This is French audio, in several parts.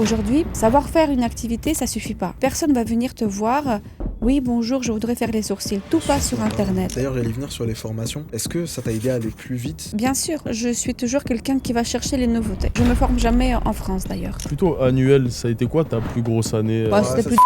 Aujourd'hui, savoir faire une activité, ça suffit pas. Personne va venir te voir. Oui, bonjour, je voudrais faire les sourcils. Tout passe sur Internet. D'ailleurs, j'allais venir sur les formations. Est-ce que ça t'a aidé à aller plus vite ? Bien sûr, je suis toujours quelqu'un qui va chercher les nouveautés. Je me forme jamais en France d'ailleurs. Plutôt annuel, ça a été quoi ta plus grosse année C'était plus...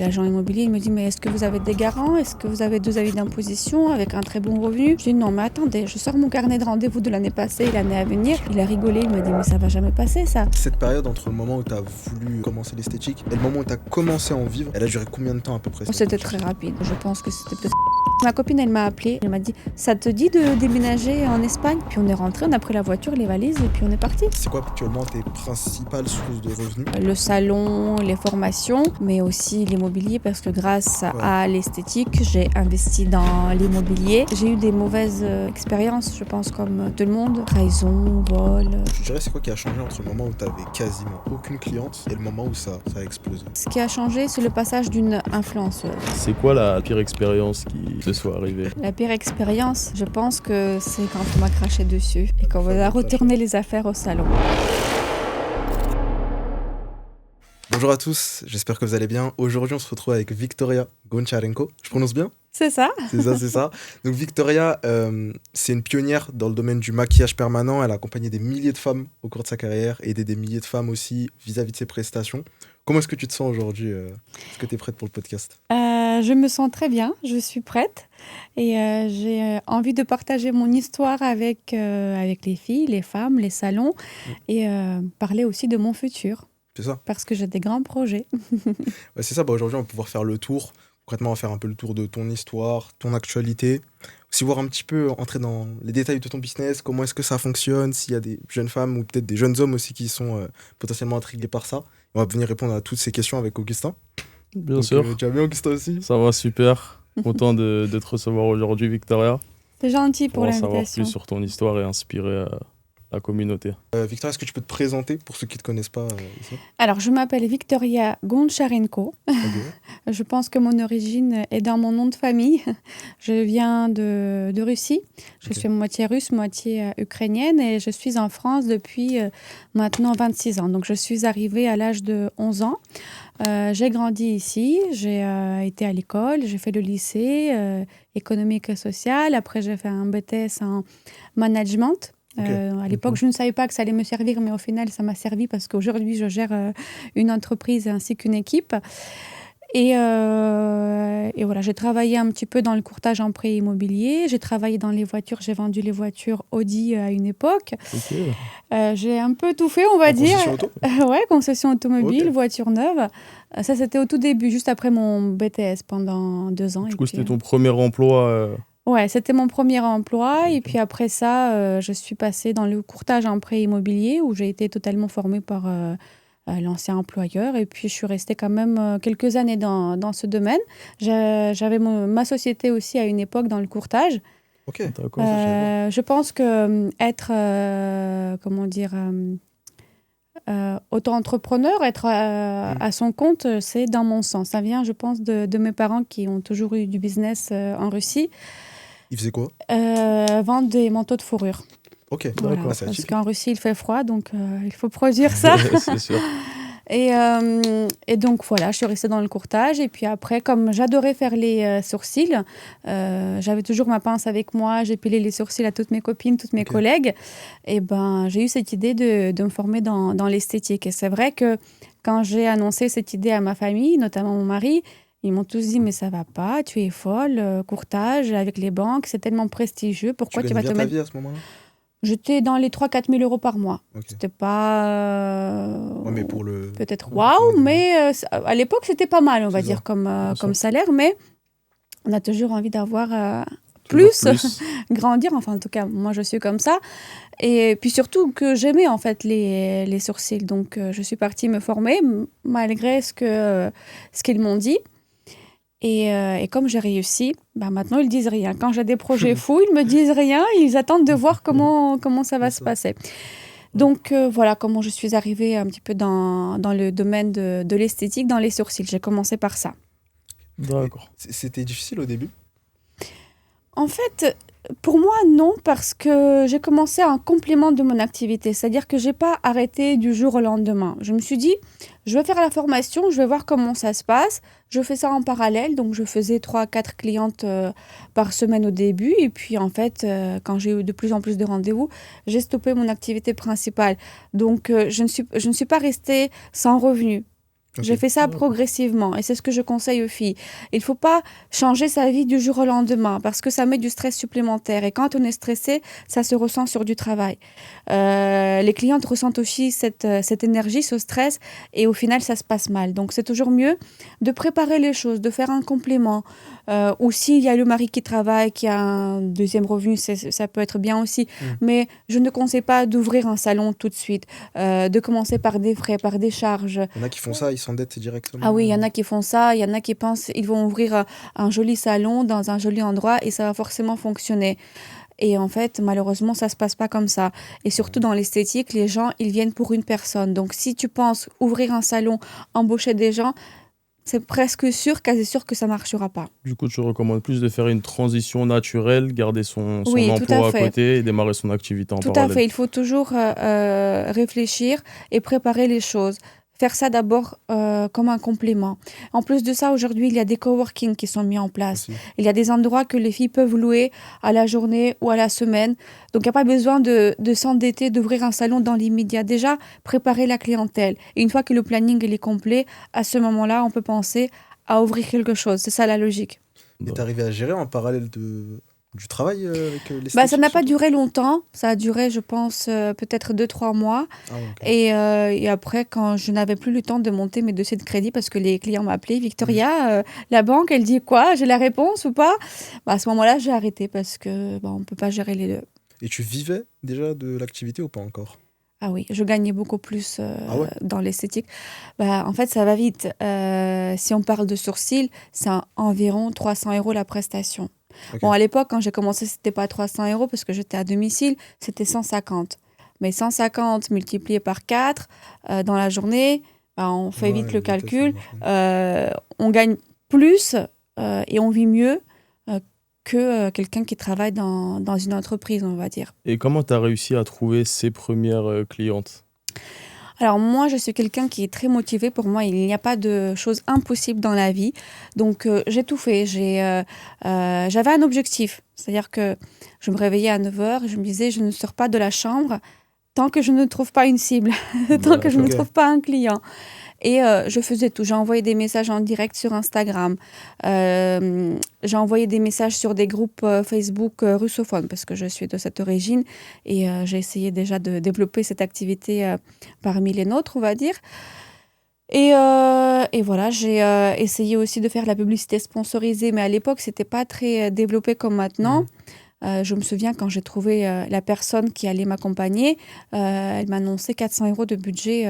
L'agent immobilier, il me dit, mais est-ce que vous avez des garants ? Est-ce que vous avez 2 avis d'imposition avec un très bon revenu ? Je dis, non, mais attendez, je sors mon carnet de rendez-vous de l'année passée et l'année à venir. Il a rigolé, il m'a dit, mais ça va jamais passer, ça. Cette période entre le moment où t'as voulu commencer l'esthétique et le moment où t'as commencé à en vivre, elle a duré combien de temps à peu près ? C'était très rapide. Je pense que c'était peut-être... Ma copine, elle m'a appelée. Elle m'a dit, ça te dit de déménager en Espagne ? Puis on est rentré, on a pris la voiture, les valises et puis on est parti. C'est quoi actuellement tes principales sources de revenus ? Le salon, les formations, mais aussi l'immobilier parce que grâce à l'esthétique, j'ai investi dans l'immobilier. J'ai eu des mauvaises expériences, je pense, comme tout le monde. Trahison, vol. Je dirais, c'est quoi qui a changé entre le moment où t'avais quasiment aucune cliente et le moment où ça a explosé ? Ce qui a changé, c'est le passage d'une influenceuse. C'est quoi la pire expérience qui te soit arrivée ? La pire expérience, je pense que c'est quand on m'a craché dessus et qu'on a retourné les affaires au salon. Bonjour à tous, j'espère que vous allez bien. Aujourd'hui, on se retrouve avec Victoria Goncharenko. Je prononce bien ? C'est ça. C'est ça. Donc Victoria, c'est une pionnière dans le domaine du maquillage permanent. Elle a accompagné des milliers de femmes au cours de sa carrière, aidé des milliers de femmes aussi vis-à-vis de ses prestations. Comment est-ce que tu te sens aujourd'hui ? Est-ce que tu es prête pour le podcast ? Je me sens très bien, je suis prête et j'ai envie de partager mon histoire avec les filles, les femmes, les salons et parler aussi de mon futur. C'est ça ? Parce que j'ai des grands projets. Ouais, c'est ça, aujourd'hui on va pouvoir faire le tour. Concrètement, on va faire un peu le tour de ton histoire, ton actualité. Aussi voir un petit peu, entrer dans les détails de ton business, comment est-ce que ça fonctionne, s'il y a des jeunes femmes ou peut-être des jeunes hommes aussi qui sont potentiellement intrigués par ça. On va venir répondre à toutes ces questions avec Augustin. Bien sûr. Tu vas bien, Augustin, aussi ? Ça va super. Content de te recevoir aujourd'hui, Victoria. C'est gentil pour l'invitation. Savoir l'invitation. plus sur ton histoire et inspirer la communauté. Victoria, est-ce que tu peux te présenter pour ceux qui ne te connaissent pas ici ? Alors, je m'appelle Victoria Goncharenko. Okay. Je pense que mon origine est dans mon nom de famille. Je viens de Russie. Je suis moitié russe, moitié ukrainienne et je suis en France depuis maintenant 26 ans. Donc, je suis arrivée à l'âge de 11 ans. J'ai grandi ici, j'ai été à l'école, j'ai fait le lycée économique et social. Après, j'ai fait un BTS en management. À l'époque, je ne savais pas que ça allait me servir, mais au final, ça m'a servi parce qu'aujourd'hui, je gère une entreprise ainsi qu'une équipe. Et voilà, j'ai travaillé un petit peu dans le courtage en prêt immobilier. J'ai travaillé dans les voitures. J'ai vendu les voitures Audi à une époque. Okay. J'ai un peu tout fait, on va dire. Concession auto ? Ouais, concession automobile, voiture neuve. Ça, c'était au tout début, juste après mon BTS pendant 2 ans. Du coup, c'était ton premier emploi Ouais, c'était mon premier emploi. Et puis après ça, je suis passée dans le courtage en prêt immobilier où j'ai été totalement formée par l'ancien employeur. Et puis, je suis restée quand même quelques années dans ce domaine. J'avais ma société aussi à une époque dans le courtage. Ok, d'accord. Je pense que être, auto-entrepreneur, être à son compte, c'est dans mon sens. Ça vient, je pense, de mes parents qui ont toujours eu du business en Russie. Ils faisaient quoi ? Vendre des manteaux de fourrure. Ok, voilà, d'accord. parce qu'en Russie, il fait froid, donc il faut produire ça. C'est sûr. Et donc, voilà, je suis restée dans le courtage. Et puis après, comme j'adorais faire les sourcils, j'avais toujours ma pince avec moi. J'ai pilé les sourcils à toutes mes copines, toutes mes collègues. Et ben, j'ai eu cette idée de me former dans l'esthétique. Et c'est vrai que quand j'ai annoncé cette idée à ma famille, notamment mon mari, ils m'ont tous dit, mais ça va pas, tu es folle, courtage avec les banques, c'est tellement prestigieux, pourquoi tu vas te mettre... Tu gagnais bien ta vie à ce moment-là ? J'étais dans les 3-4 000 euros par mois. Okay. C'était pas... Ouais, mais pour le... Peut-être waouh, mais à l'époque, c'était pas mal, on va dire, comme salaire, mais on a toujours envie d'avoir plus. Grandir, enfin, en tout cas, moi, je suis comme ça. Et puis surtout que j'aimais, en fait, les sourcils. Donc, je suis partie me former, malgré ce qu'ils m'ont dit. Et comme j'ai réussi, maintenant, ils disent rien. Quand j'ai des projets fous, ils me disent rien. Ils attendent de voir comment ça va se passer. Donc, voilà comment je suis arrivée un petit peu dans le domaine de l'esthétique, dans les sourcils. J'ai commencé par ça. D'accord. C'était difficile au début ? En fait, Pour moi, non, parce que j'ai commencé un complément de mon activité. C'est-à-dire que j'ai pas arrêté du jour au lendemain. Je me suis dit, je vais faire la formation, je vais voir comment ça se passe. Je fais ça en parallèle. Donc, je faisais 3 à 4 clientes par semaine au début. Et puis, en fait, quand j'ai eu de plus en plus de rendez-vous, j'ai stoppé mon activité principale. Donc, je ne suis pas restée sans revenu. Ok. J'ai fait ça D'accord. progressivement et c'est ce que je conseille aux filles. Il ne faut pas changer sa vie du jour au lendemain parce que ça met du stress supplémentaire. Et quand on est stressé, ça se ressent sur du travail. Les clientes ressentent aussi cette énergie, ce stress et au final, ça se passe mal. Donc, c'est toujours mieux de préparer les choses, de faire un complément. Ou s'il y a le mari qui travaille, qui a un deuxième revenu, ça peut être bien aussi. Mm. Mais je ne conseille pas d'ouvrir un salon tout de suite, de commencer par des frais, par des charges. Il y en a qui font ça, ils s'endettent directement. Ah oui, il y en a qui font ça, il y en a qui pensent ils vont ouvrir un joli salon dans un joli endroit et ça va forcément fonctionner. Et en fait, malheureusement, ça se passe pas comme ça. Et surtout dans l'esthétique, les gens, ils viennent pour une personne. Donc si tu penses ouvrir un salon, embaucher des gens, c'est presque sûr, quasi sûr que ça marchera pas. Du coup, tu recommandes plus de faire une transition naturelle, garder son Oui, tout emploi à à fait. côté et démarrer son activité en Tout à parallèle. fait, il faut toujours réfléchir et préparer les choses. Faire ça d'abord comme un complément. En plus de ça, aujourd'hui, il y a des coworking qui sont mis en place. Aussi. Il y a des endroits que les filles peuvent louer à la journée ou à la semaine. Donc, il n'y a pas besoin de s'endetter, d'ouvrir un salon dans l'immédiat. Déjà, préparer la clientèle. Et une fois que le planning il est complet, à ce moment-là, on peut penser à ouvrir quelque chose. C'est ça la logique. Et t'es arrivé à gérer en parallèle du travail avec l'esthétique Bah, ça n'a pas surtout. duré longtemps. Ça a duré, je pense, peut-être 2, 3 mois. Ah ouais, ok. Et après, quand je n'avais plus le temps de monter mes dossiers de crédit parce que les clients m'appelaient, Victoria, la banque, elle dit quoi? J'ai la réponse ou pas? Bah, à ce moment-là, j'ai arrêté parce que on ne peut pas gérer les deux. Et tu vivais déjà de l'activité ou pas encore? Ah oui, je gagnais beaucoup plus Ah ouais? dans l'esthétique. Bah, en fait, ça va vite. Si on parle de sourcils, c'est environ 300 € la prestation. Ok. Bon, à l'époque, quand j'ai commencé, c'était pas 300 € parce que j'étais à domicile, c'était 150. Mais 150 multiplié par 4 dans la journée, bah, on fait Ouais, vite le vite, ça calcul. marche. On gagne plus et on vit mieux que quelqu'un qui travaille dans une entreprise, on va dire. Et comment tu as réussi à trouver ces premières clientes? Alors moi, je suis quelqu'un qui est très motivé. Pour moi, il n'y a pas de choses impossibles dans la vie. Donc, j'ai tout fait. J'avais un objectif. C'est-à-dire que je me réveillais à 9 heures et je me disais, je ne sors pas de la chambre tant que je ne trouve pas une cible, tant que je ne Ok. trouve pas un client. Et je faisais tout. J'ai envoyé des messages en direct sur Instagram. J'ai envoyé des messages sur des groupes Facebook russophones parce que je suis de cette origine. Et j'ai essayé déjà de développer cette activité parmi les nôtres, on va dire. Et voilà, j'ai essayé aussi de faire la publicité sponsorisée. Mais à l'époque, c'était pas très développé comme maintenant. Je me souviens quand j'ai trouvé la personne qui allait m'accompagner, elle m'annonçait 400 € de budget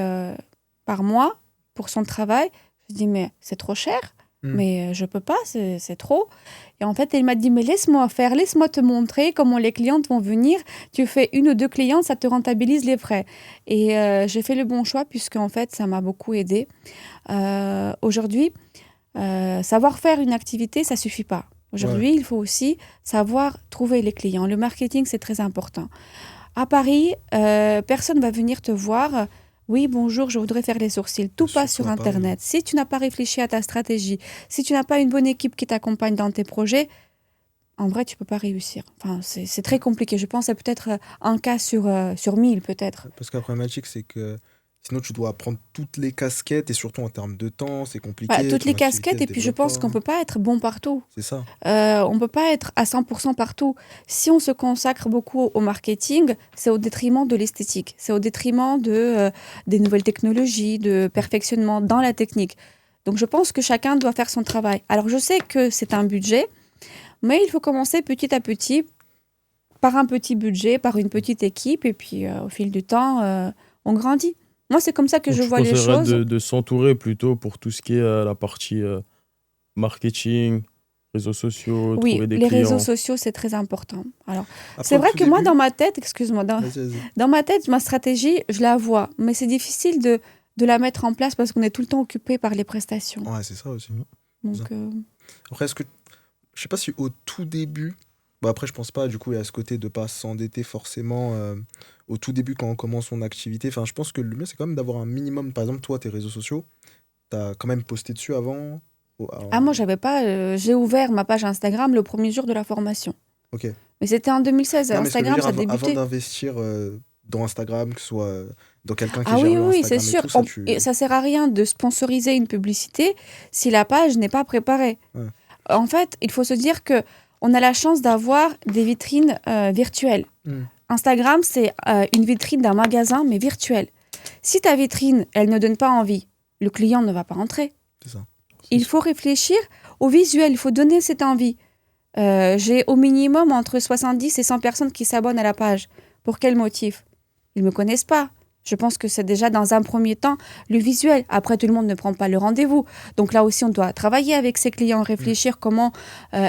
par mois pour son travail. Je dis, mais c'est trop cher, mais je peux pas, c'est trop. Et en fait, elle m'a dit, mais laisse-moi faire, laisse-moi te montrer comment les clientes vont venir. Tu fais 1 ou 2 clientes, ça te rentabilise les frais. Et j'ai fait le bon choix puisque en fait, ça m'a beaucoup aidée. Aujourd'hui, savoir faire une activité, ça suffit pas. Aujourd'hui, il faut aussi savoir trouver les clients. Le marketing, c'est très important. À Paris, personne va venir te voir. Oui, bonjour, je voudrais faire les sourcils. Tout Surtout passe sur à Paris. Internet. Si tu n'as pas réfléchi à ta stratégie, si tu n'as pas une bonne équipe qui t'accompagne dans tes projets, en vrai, tu peux pas réussir. Enfin, c'est très compliqué. Je pense que c'est peut-être un cas sur 1000, peut-être. Parce que la problématique, c'est que sinon, tu dois prendre toutes les casquettes et surtout en termes de temps, c'est compliqué. Toutes ton les activité, casquettes, elle et puis je développe pense pas. qu'on peut pas être bon partout. C'est ça. On ne peut pas être à 100% partout. Si on se consacre beaucoup au marketing, c'est au détriment de l'esthétique. C'est au détriment des nouvelles technologies, de perfectionnement dans la technique. Donc, je pense que chacun doit faire son travail. Alors, je sais que c'est un budget, mais il faut commencer petit à petit, par un petit budget, par une petite équipe, et puis au fil du temps, on grandit. Moi, c'est comme ça que Donc, je tu vois les conseillerais choses. de s'entourer plutôt pour tout ce qui est la partie marketing, réseaux sociaux, Oui, trouver des les clients. réseaux sociaux, c'est très important. Alors, Après, c'est au vrai tout que moi, début- dans ma tête, excuse-moi, Vas-y, vas-y. dans ma tête, ma stratégie, je la vois, mais c'est difficile de la mettre en place parce qu'on est tout le temps occupé par les prestations. Ouais, c'est ça aussi. Donc, Après, je sais pas si au tout début, Bah, après, je pense pas, du coup, il y a ce côté de pas s'endetter forcément au tout début quand on commence son activité. Enfin, je pense que le mieux, c'est quand même d'avoir un minimum. Par exemple, toi, tes réseaux sociaux, t'as quand même posté dessus avant. Ah, moi, j'avais pas. J'ai ouvert ma page Instagram le premier jour de la formation. Ok. Mais c'était en 2016. Non, mais ce que je veux Instagram, dire, ça avant débutait. d'investir dans Instagram, que ce soit dans quelqu'un qui Ah oui, gère oui, oui, c'est l'Instagram et sûr. tout, ça, Et ça sert à rien de sponsoriser une publicité si la page n'est pas préparée. Ouais. En fait, il faut se dire que on a la chance d'avoir des vitrines virtuelles. Hmm. Instagram, c'est une vitrine d'un magasin, mais virtuelle. Si ta vitrine, elle ne donne pas envie, le client ne va pas entrer. C'est ça. Il faut réfléchir au visuel, il faut donner cette envie. J'ai au minimum entre 70 et 100 personnes qui s'abonnent à la page. Pour quel motif? Ils ne me connaissent pas. Je pense que c'est déjà dans un premier temps le visuel. Après, tout le monde ne prend pas le rendez-vous. Donc là aussi, on doit travailler avec ses clients, réfléchir comment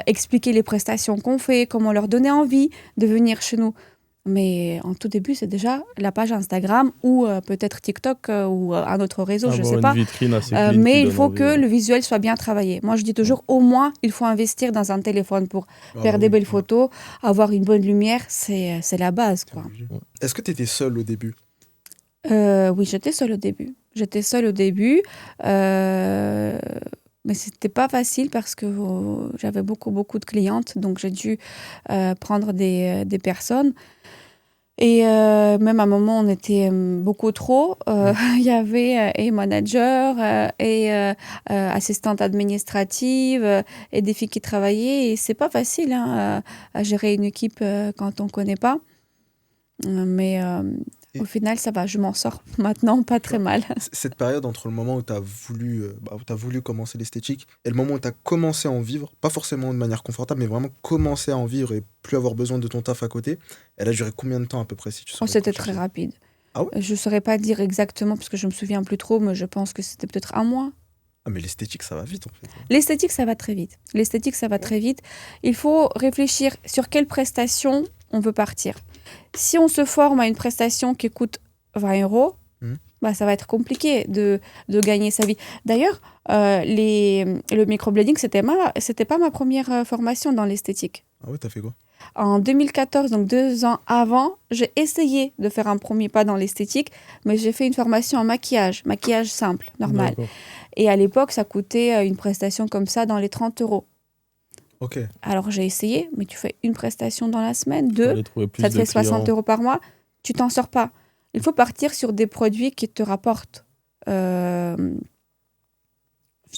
expliquer les prestations qu'on fait, comment leur donner envie de venir chez nous. Mais en tout début, c'est déjà la page Instagram ou peut-être TikTok ou un autre réseau, je ne sais Avoir pas. une vitrine assez clean Mais qui il donne faut envie, que le visuel soit bien travaillé. Moi, je dis toujours, au moins, il faut investir dans un téléphone pour Ah, faire bah des oui, belles ouais, photos, avoir une bonne lumière, c'est la base, c'est quoi. obligé. Est-ce que tu étais seul au début? Oui, j'étais seule au début. J'étais seule au début, mais c'était pas facile parce que j'avais beaucoup de clientes, donc j'ai dû prendre des personnes. Et même à un moment, on était beaucoup trop. Il y avait et manager et assistante administrative et des filles qui travaillaient. Et c'est pas facile hein, à gérer une équipe quand on connaît pas. Mais Et- au final, ça va. Je m'en sors maintenant pas Tu très vois, mal. cette période entre le moment où tu as voulu commencer l'esthétique et le moment où tu as commencé à en vivre, pas forcément de manière confortable, mais vraiment commencer à en vivre et plus avoir besoin de ton taf à côté, elle a duré combien de temps à peu près, si tu Oh, saurais c'était très projeter? rapide. Ah ouais? Je saurais pas dire exactement parce que je me souviens plus trop, mais je pense que c'était peut-être un mois. Ah, mais l'esthétique, ça va vite en fait. L'esthétique, ça va très vite. L'esthétique, ça va très vite. Il faut réfléchir sur quelle prestation on veut partir. Si on se forme à une prestation qui coûte 20 euros, Mhm. bah, ça va être compliqué de gagner sa vie. D'ailleurs, le microblading, c'était pas ma première formation dans l'esthétique. Ah ouais, t'as fait quoi? En 2014, donc 2 ans avant, j'ai essayé de faire un premier pas dans l'esthétique, mais j'ai fait une formation en maquillage simple, normal. D'accord. Et à l'époque, ça coûtait une prestation comme ça dans les 30 euros. Ok. Alors j'ai essayé, mais tu fais une prestation dans la semaine, deux, Fallait trouver plus ça te de fait 60 clients. euros par mois, tu t'en sors pas. Il faut partir sur des produits qui te rapportent, je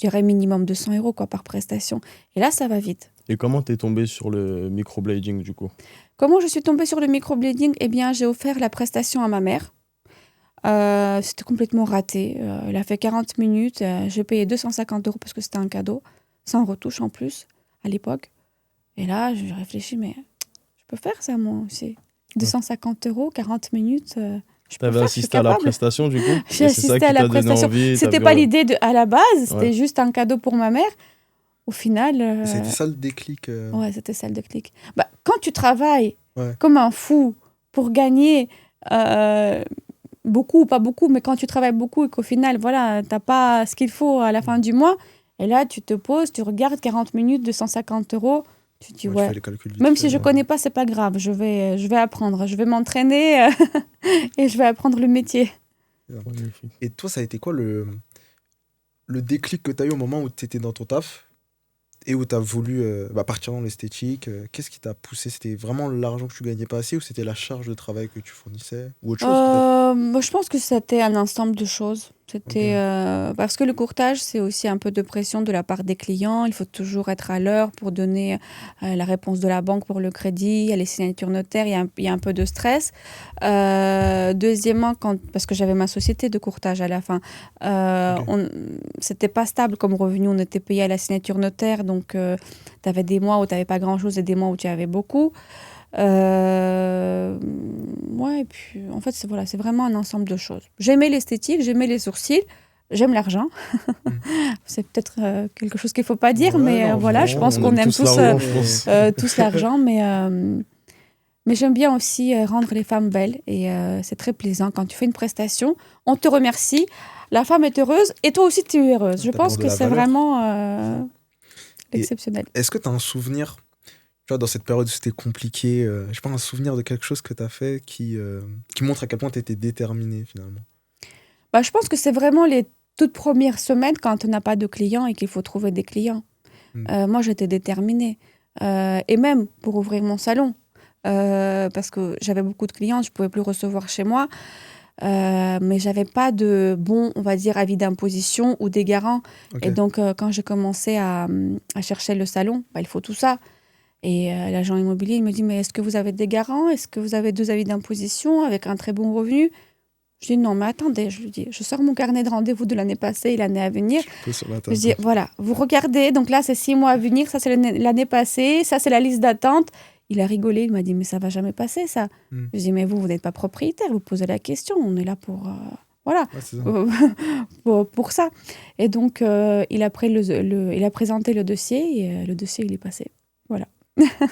dirais minimum 200 euros quoi, par prestation. Et là, ça va vite. Et comment t'es tombé sur le microblading du coup? Comment je suis tombée sur le microblading? Eh bien, j'ai offert la prestation à ma mère. C'était complètement raté. Elle a fait 40 minutes. J'ai payé 250 euros parce que c'était un cadeau, sans retouche en plus, à l'époque. Et là, je réfléchis, mais je peux faire ça, moi aussi. 250 euros, 40 minutes, je peux T'avais faire, je suis assisté à la capable. prestation du coup? J'ai Et c'est ça assisté qui à la t'a donné prestation. envie? C'était t'as pas vu, l'idée à la base, c'était Ouais. juste un cadeau pour ma mère. Au final, Et c'était ça le déclic. ouais, c'était celle de clic. Bah, quand tu travailles Ouais. comme un fou pour gagner beaucoup ou pas beaucoup, mais quand tu travailles beaucoup et qu'au final, voilà, t'as pas ce qu'il faut à la fin du mois, et là, tu te poses, tu regardes 40 minutes, 250 euros, tu te dis, Ouais, tu ouais, fais les calculs vite même fait, si je ouais. connais pas, c'est pas grave, je vais apprendre, je vais m'entraîner et je vais apprendre le métier. Magnifique. Et toi, ça a été quoi le déclic que tu as eu au moment où tu étais dans ton taf et où tu as voulu partir dans l'esthétique? Qu'est-ce qui t'a poussé? C'était vraiment l'argent que tu gagnais pas assez ou c'était la charge de travail que tu fournissais? Ou autre chose peut-être? Moi, je pense que c'était un ensemble de choses. C'était parce que le courtage, c'est aussi un peu de pression de la part des clients. Il faut toujours être à l'heure pour donner la réponse de la banque pour le crédit. Il y a les signatures notaires, il y a un peu de stress. Deuxièmement, parce que j'avais ma société de courtage à la fin, c'était pas stable comme revenu. On était payé à la signature notaire, donc tu avais des mois où tu n'avais pas grand-chose et des mois où tu avais beaucoup. Ouais, et puis en fait, c'est vraiment un ensemble de choses. J'aimais l'esthétique, j'aimais les sourcils, j'aime l'argent. C'est peut-être quelque chose qu'il ne faut pas dire, Ouais, mais non, voilà, je Non, pense on qu'on aime aime tous tous, l'argent, je pense. tous l'argent, mais j'aime bien aussi rendre les femmes belles et c'est très plaisant. Quand tu fais une prestation, on te remercie, la femme est heureuse et toi aussi tu es heureuse. Je T'apportes pense de que la c'est valeur. vraiment Et exceptionnel. est-ce que tu as un souvenir Tu vois, dans cette période où c'était compliqué, je sais pas, un souvenir de quelque chose que tu as fait qui montre à quel point tu étais déterminé finalement. Bah, je pense que c'est vraiment les toutes premières semaines quand on n'a pas de clients et qu'il faut trouver des clients. Moi, j'étais déterminée. Et même pour ouvrir mon salon. Parce que j'avais beaucoup de clients, je ne pouvais plus recevoir chez moi. Mais j'avais pas de bon, on va dire, avis d'imposition ou des garants. Ok. Et donc, quand j'ai commencé à chercher le salon, bah, il faut tout ça. Et l'agent immobilier, il me dit, mais est-ce que vous avez des garants? Est-ce que vous avez 2 avis d'imposition avec un très bon revenu? Je dis, non, mais attendez, je lui dis, je sors mon carnet de rendez-vous de l'année passée et l'année à venir. Tu poses sur la Je table. dis, voilà, vous regardez, donc là, c'est 6 mois à venir, ça, c'est l'année passée, ça, c'est la liste d'attente. Il a rigolé, il m'a dit, mais ça va jamais passer, ça. Je dis, mais vous n'êtes pas propriétaire, vous posez la question, on est là pour... voilà, Ouais, c'est ça. pour ça. Et donc, il a présenté le dossier et le dossier, il est passé. Voilà.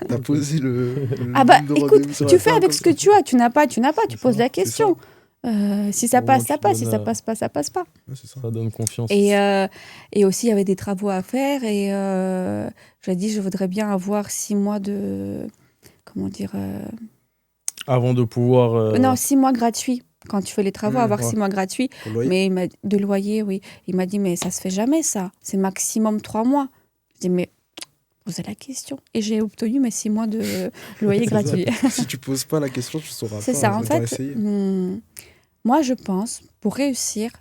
T'as posé le Ah bah, numéro de écoute, rendez-vous sur la tu fais table avec comme ce que ça. tu as, tu n'as pas, tu C'est poses ça, la c'est question. Si ça Au passe, moins, ça tu passe. Si donnes, ça passe pas, ça passe pas. Ouais, c'est ça. Ça donne confiance. Et aussi, il y avait des travaux à faire. Et j'ai dit, je voudrais bien avoir 6 mois de... Comment dire Avant de pouvoir. Non, 6 mois gratuits. Quand tu fais les travaux, avoir ouais. 6 mois gratuits. Pour le loyer. Mais de loyer, oui. Il m'a dit, mais ça se fait jamais, ça. C'est maximum 3 mois. Je dis, mais posez la question. Et j'ai obtenu mes 6 mois de loyer C'est ça. gratuit. Si tu poses pas la question, tu sauras C'est pas. ça, en autant fait. essayer. Moi, je pense, pour réussir,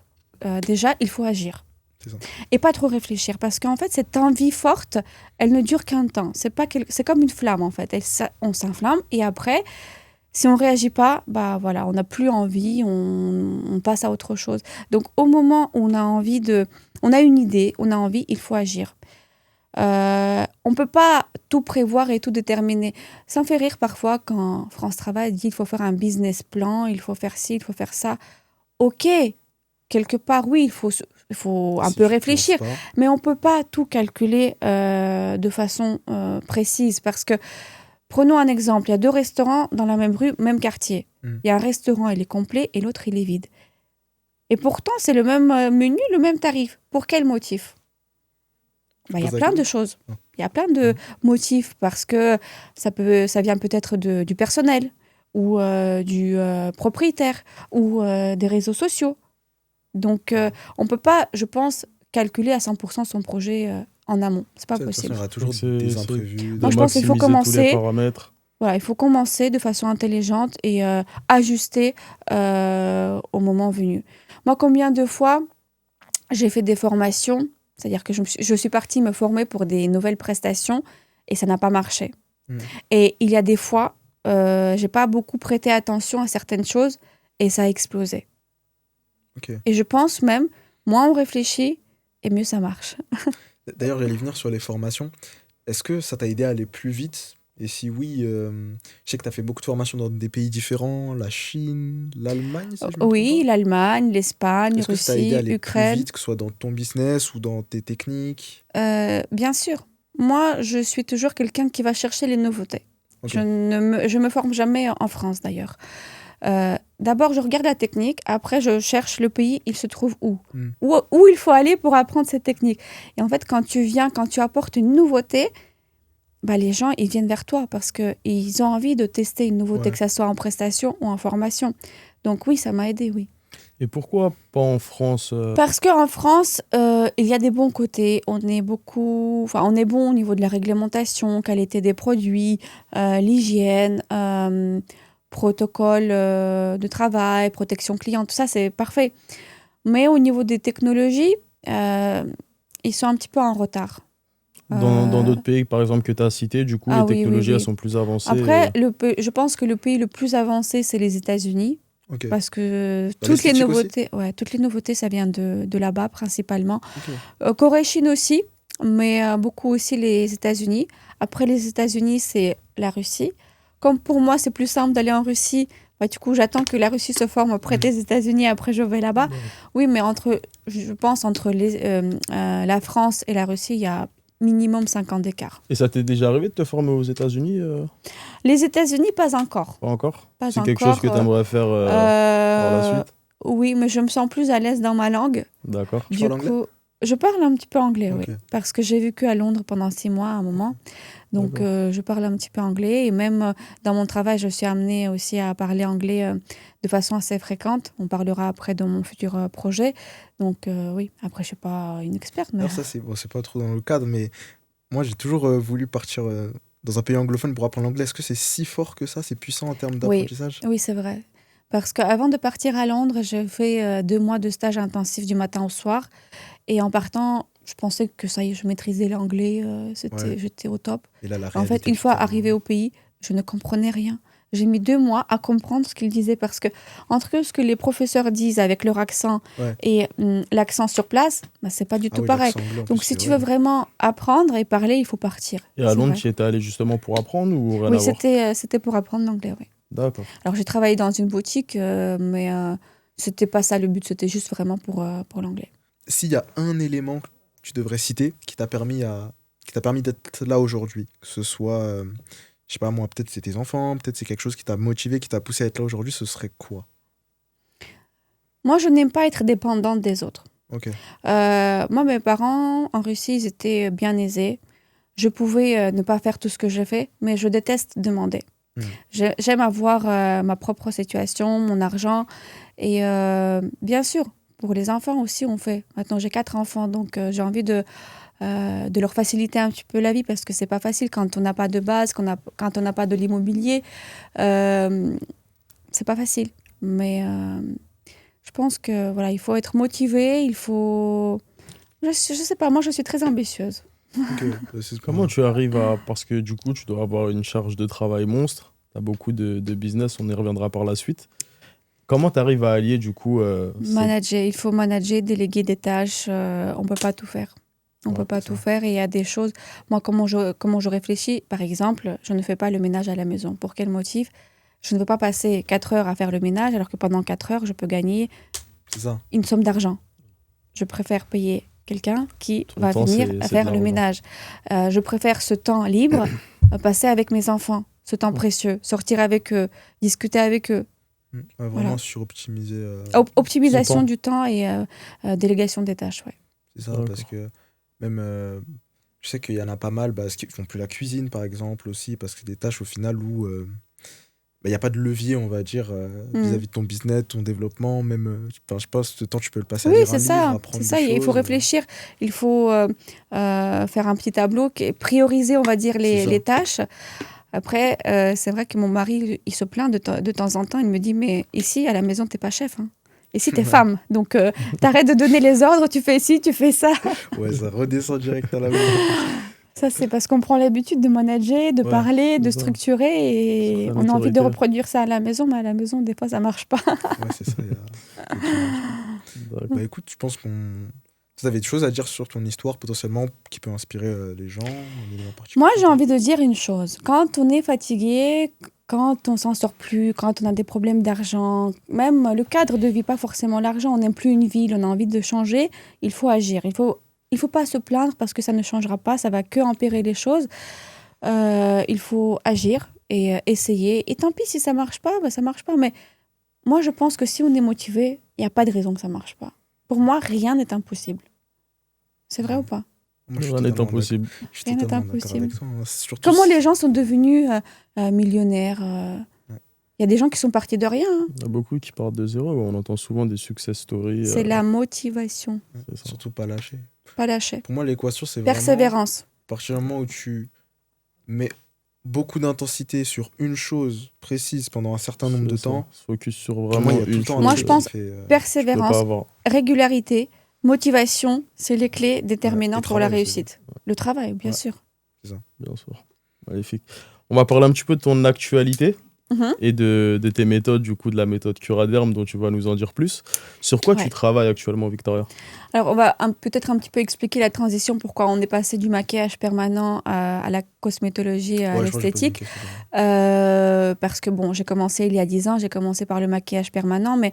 déjà, il faut agir. C'est ça. Et pas trop réfléchir. Parce qu'en fait, cette envie forte, elle ne dure qu'un temps. C'est comme une flamme, en fait. On s'inflamme et après, si on réagit pas, bah voilà, on n'a plus envie, on passe à autre chose. Donc, au moment où on a envie on a une idée, on a envie, il faut agir. On peut pas tout prévoir et tout déterminer. Ça me fait rire parfois quand France Travail dit il faut faire un business plan, il faut faire ci, il faut faire ça. Ok, quelque part, oui, il faut un Si peu tu te réfléchir, lances pas, mais on peut pas tout calculer de façon précise parce que prenons un exemple, il y a 2 restaurants dans la même rue, même quartier. Il y a un restaurant, il est complet et l'autre, il est vide. Et pourtant, c'est le même menu, le même tarif. Pour quel motif? Bah, il y a poses la plein de question. choses. Il y a plein de motifs parce que ça vient peut-être du personnel ou du propriétaire ou des réseaux sociaux. Donc, on ne peut pas, je pense, calculer à 100% son projet en amont. C'est pas De toute façon, il y possible. aura toujours Donc, des c'est imprévus. Moi, je pense qu'il faut maximiser tous les commencer. paramètres. Voilà, il faut commencer de façon intelligente et ajuster au moment venu. Moi, combien de fois j'ai fait des formations, c'est-à-dire que je suis partie me former pour des nouvelles prestations et ça n'a pas marché. Et il y a des fois, j'ai pas beaucoup prêté attention à certaines choses et ça a explosé. Ok. Et je pense même, moins on réfléchit et mieux ça marche. D'ailleurs, j'allais venir sur les formations. Est-ce que ça t'a aidé à aller plus vite? Et si oui, je sais que tu as fait beaucoup de formations dans des pays différents, la Chine, l'Allemagne, si je me trompe Oui, pas. l'Allemagne, l'Espagne, Est-ce que ça t'a aidé à Russie, aller plus Ukraine. vite, que ce soit dans ton business ou dans tes techniques? Bien sûr. Moi, je suis toujours quelqu'un qui va chercher les nouveautés. Ok. Je me forme jamais en France, d'ailleurs. D'abord, je regarde la technique. Après, je cherche le pays, il se trouve où. Où il faut aller pour apprendre cette technique. Et en fait, quand tu apportes une nouveauté, bah, les gens, ils viennent vers toi parce qu'ils ont envie de tester une nouveauté, Ouais. que ça soit en prestation ou en formation. Donc oui, ça m'a aidé, oui. Et pourquoi pas en France Parce qu'en France, il y a des bons côtés. On est bon au niveau de la réglementation, qualité des produits, l'hygiène, protocole de travail, protection client, tout ça, c'est parfait. Mais au niveau des technologies, ils sont un petit peu en retard. dans d'autres pays, par exemple, que tu as cités, du coup, Ah les oui, oui, technologies, oui. elles sont plus avancées. Après, je pense que le pays le plus avancé, c'est les États-Unis. Ok. Parce que Dans toutes les l'esthétique aussi? toutes les nouveautés, ça vient de là-bas principalement. Ok. Corée, Chine aussi, mais beaucoup aussi les États-Unis. Après les États-Unis, c'est la Russie. Comme pour moi, c'est plus simple d'aller en Russie, bah, du coup, j'attends que la Russie se forme auprès des États-Unis, après je vais là-bas. Oui, mais je pense entre la France et la Russie, il y a minimum 5 ans d'écart. Et ça t'est déjà arrivé de te former aux États-Unis Les États-Unis, pas encore. Pas encore? Pas C'est quelque chose que encore, tu aimerais faire par la suite? Oui, mais je me sens plus à l'aise dans ma langue. D'accord. Tu Du parles anglais? coup, Je parle un petit peu anglais, Ok. oui. Parce que j'ai vécu à Londres pendant 6 mois à un moment. Donc, D'accord. je parle un petit peu anglais. Et même dans mon travail, je suis amenée aussi à parler anglais de façon assez fréquente. On parlera après de mon futur projet. Donc, oui, après, je ne suis pas une experte, mais Alors ça, c'est pas trop dans le cadre, mais moi, j'ai toujours voulu partir dans un pays anglophone pour apprendre l'anglais. Est-ce que c'est si fort que ça? C'est puissant en termes oui, d'apprentissage? oui, c'est vrai. Parce qu'avant de partir à Londres, j'ai fait 2 mois de stage intensif du matin au soir. Et en partant, je pensais que ça y est, je maîtrisais l'anglais, Ouais. j'étais au top. Et là, la En fait, réalité une du fois terrain. arrivée au pays, je ne comprenais rien. J'ai mis 2 mois à comprendre ce qu'ils disaient parce que entre ce que les professeurs disent avec leur accent Ouais. et l'accent sur place, bah, c'est pas du Ah tout oui, pareil. l'accent anglais, en Donc, plus, si c'est tu veux horrible. vraiment apprendre et parler, il faut partir. Et à C'est Londres, vrai. tu y étais allé justement pour apprendre ou rien Oui, à voir? c'était pour apprendre l'anglais, oui. D'accord. Alors, j'ai travaillé dans une boutique, mais c'était pas ça le but, c'était juste vraiment pour l'anglais. S'il y a un élément que tu devrais citer qui t'a permis d'être là aujourd'hui, que ce soit, je sais pas moi, peut-être c'est tes enfants, peut-être c'est quelque chose qui t'a motivé, qui t'a poussé à être là aujourd'hui, ce serait quoi? Moi, je n'aime pas être dépendante des autres. Ok. Moi, mes parents en Russie, ils étaient bien aisés. Je pouvais ne pas faire tout ce que j'ai fait, mais je déteste demander. Hmm. J'aime avoir ma propre situation, mon argent. Et bien sûr, pour les enfants aussi, on fait. Maintenant, j'ai 4 enfants, donc j'ai envie de leur faciliter un petit peu la vie parce que c'est pas facile quand on n'a pas de base, quand on n'a pas de l'immobilier. C'est pas facile. Mais je pense que voilà, il faut être motivé, il faut. Je sais pas, moi je suis très ambitieuse. Ok. C'est ce Comment tu arrives à... Parce que du coup, tu dois avoir une charge de travail monstre. Tu as beaucoup de business, on y reviendra par la suite. Comment tu arrives à allier du coup Manager, il faut manager, déléguer des tâches. On peut pas tout faire. On Ouais, peut pas c'est tout ça. faire et il y a des choses. Moi, comment je réfléchis, par exemple, je ne fais pas le ménage à la maison. Pour quel motif? Je ne veux pas passer 4 heures à faire le ménage alors que pendant 4 heures, je peux gagner C'est ça. une somme d'argent. Je préfère payer quelqu'un qui ton va temps, venir c'est de faire le l'argent. ménage. Je préfère ce temps libre passer avec mes enfants, ce temps précieux, sortir avec eux, discuter avec eux. Ouais, vraiment Voilà. suroptimiser. Optimisation Son temps. du temps et délégation des tâches, ouais. C'est ça, D'accord. parce que même, je sais qu'il y en a pas mal parce qu'ils font plus la cuisine, par exemple, aussi, parce que c'est des tâches au final où il n'y a pas de levier, on va dire, vis-à-vis de ton business, ton développement, même, enfin, je pense, ce temps, tu peux le passer à Oui, lire c'est un livre, à ça. apprendre C'est des ça. Il faut choses. réfléchir. Il faut faire un petit tableau, prioriser, on va dire, C'est ça. les tâches. Après, c'est vrai que mon mari, il se plaint de temps en temps. Il me dit, mais ici, à la maison, t'es pas chef, hein. Ici, t'es Ouais. femme. Donc, t'arrêtes de donner les ordres, tu fais ci, tu fais ça. Ouais, ça redescend direct à la maison. Ça, c'est parce qu'on prend l'habitude de manager, de Ouais, parler, de c'est ça. structurer. Et Certaine on a envie de autorité. reproduire ça à la maison, mais à la maison, des fois, ça marche pas. ouais, c'est ça. D'accord. Bah écoute, je pense qu'on. Tu avais des choses à dire sur ton histoire potentiellement qui peut inspirer les gens, un élément Moi, particulier. j'ai envie de dire une chose. Quand on est fatigué, quand on s'en sort plus, quand on a des problèmes d'argent, même le cadre de vie, pas forcément l'argent, on n'aime plus une ville, on a envie de changer, il faut agir. Il faut pas se plaindre parce que ça ne changera pas, ça va que empirer les choses. Il faut agir et essayer. Et tant pis si ça marche pas, bah, ça marche pas. Mais moi, je pense que si on est motivé, il n'y a pas de raison que ça marche pas. Pour moi, rien n'est impossible. C'est vrai ou pas? Moi, je suis Rien n'est totalement d'accord. impossible. Je suis Rien n'est totalement d'accord impossible. avec toi, hein. C'est surtout Comment si- les gens sont devenus millionnaires Ouais. Il y a des gens qui sont partis de rien, hein. Il y en a beaucoup qui partent de zéro. On entend souvent des success stories. C'est la motivation, C'est ça. Surtout pas lâcher. pas lâcher. Pour moi, l'équation, c'est vraiment. Persévérance. À partir du moment où tu mets beaucoup d'intensité sur une chose précise pendant un certain nombre de C'est ça. temps, Se focus sur pour vraiment moi, il y a tout une le temps un chose. Moi, truc je qui pense fait, Tu peux pas Persévérance, avoir. régularité, motivation, c'est les clés déterminantes et pour la travail aussi. réussite. Le travail, bien Ouais. sûr. Bien sûr. Magnifique. On va parler un petit peu de ton actualité Mhm. et de tes méthodes, du coup, de la méthode Curaderm, dont tu vas nous en dire plus. Sur quoi Ouais. tu travailles actuellement, Victoria? Alors, on va peut-être un petit peu expliquer la transition, pourquoi on est passé du maquillage permanent à la cosmétologie, à Ouais, je crois que j'ai posé une l'esthétique. question, ouais. Parce que bon, j'ai commencé il y a 10 ans, j'ai commencé par le maquillage permanent, mais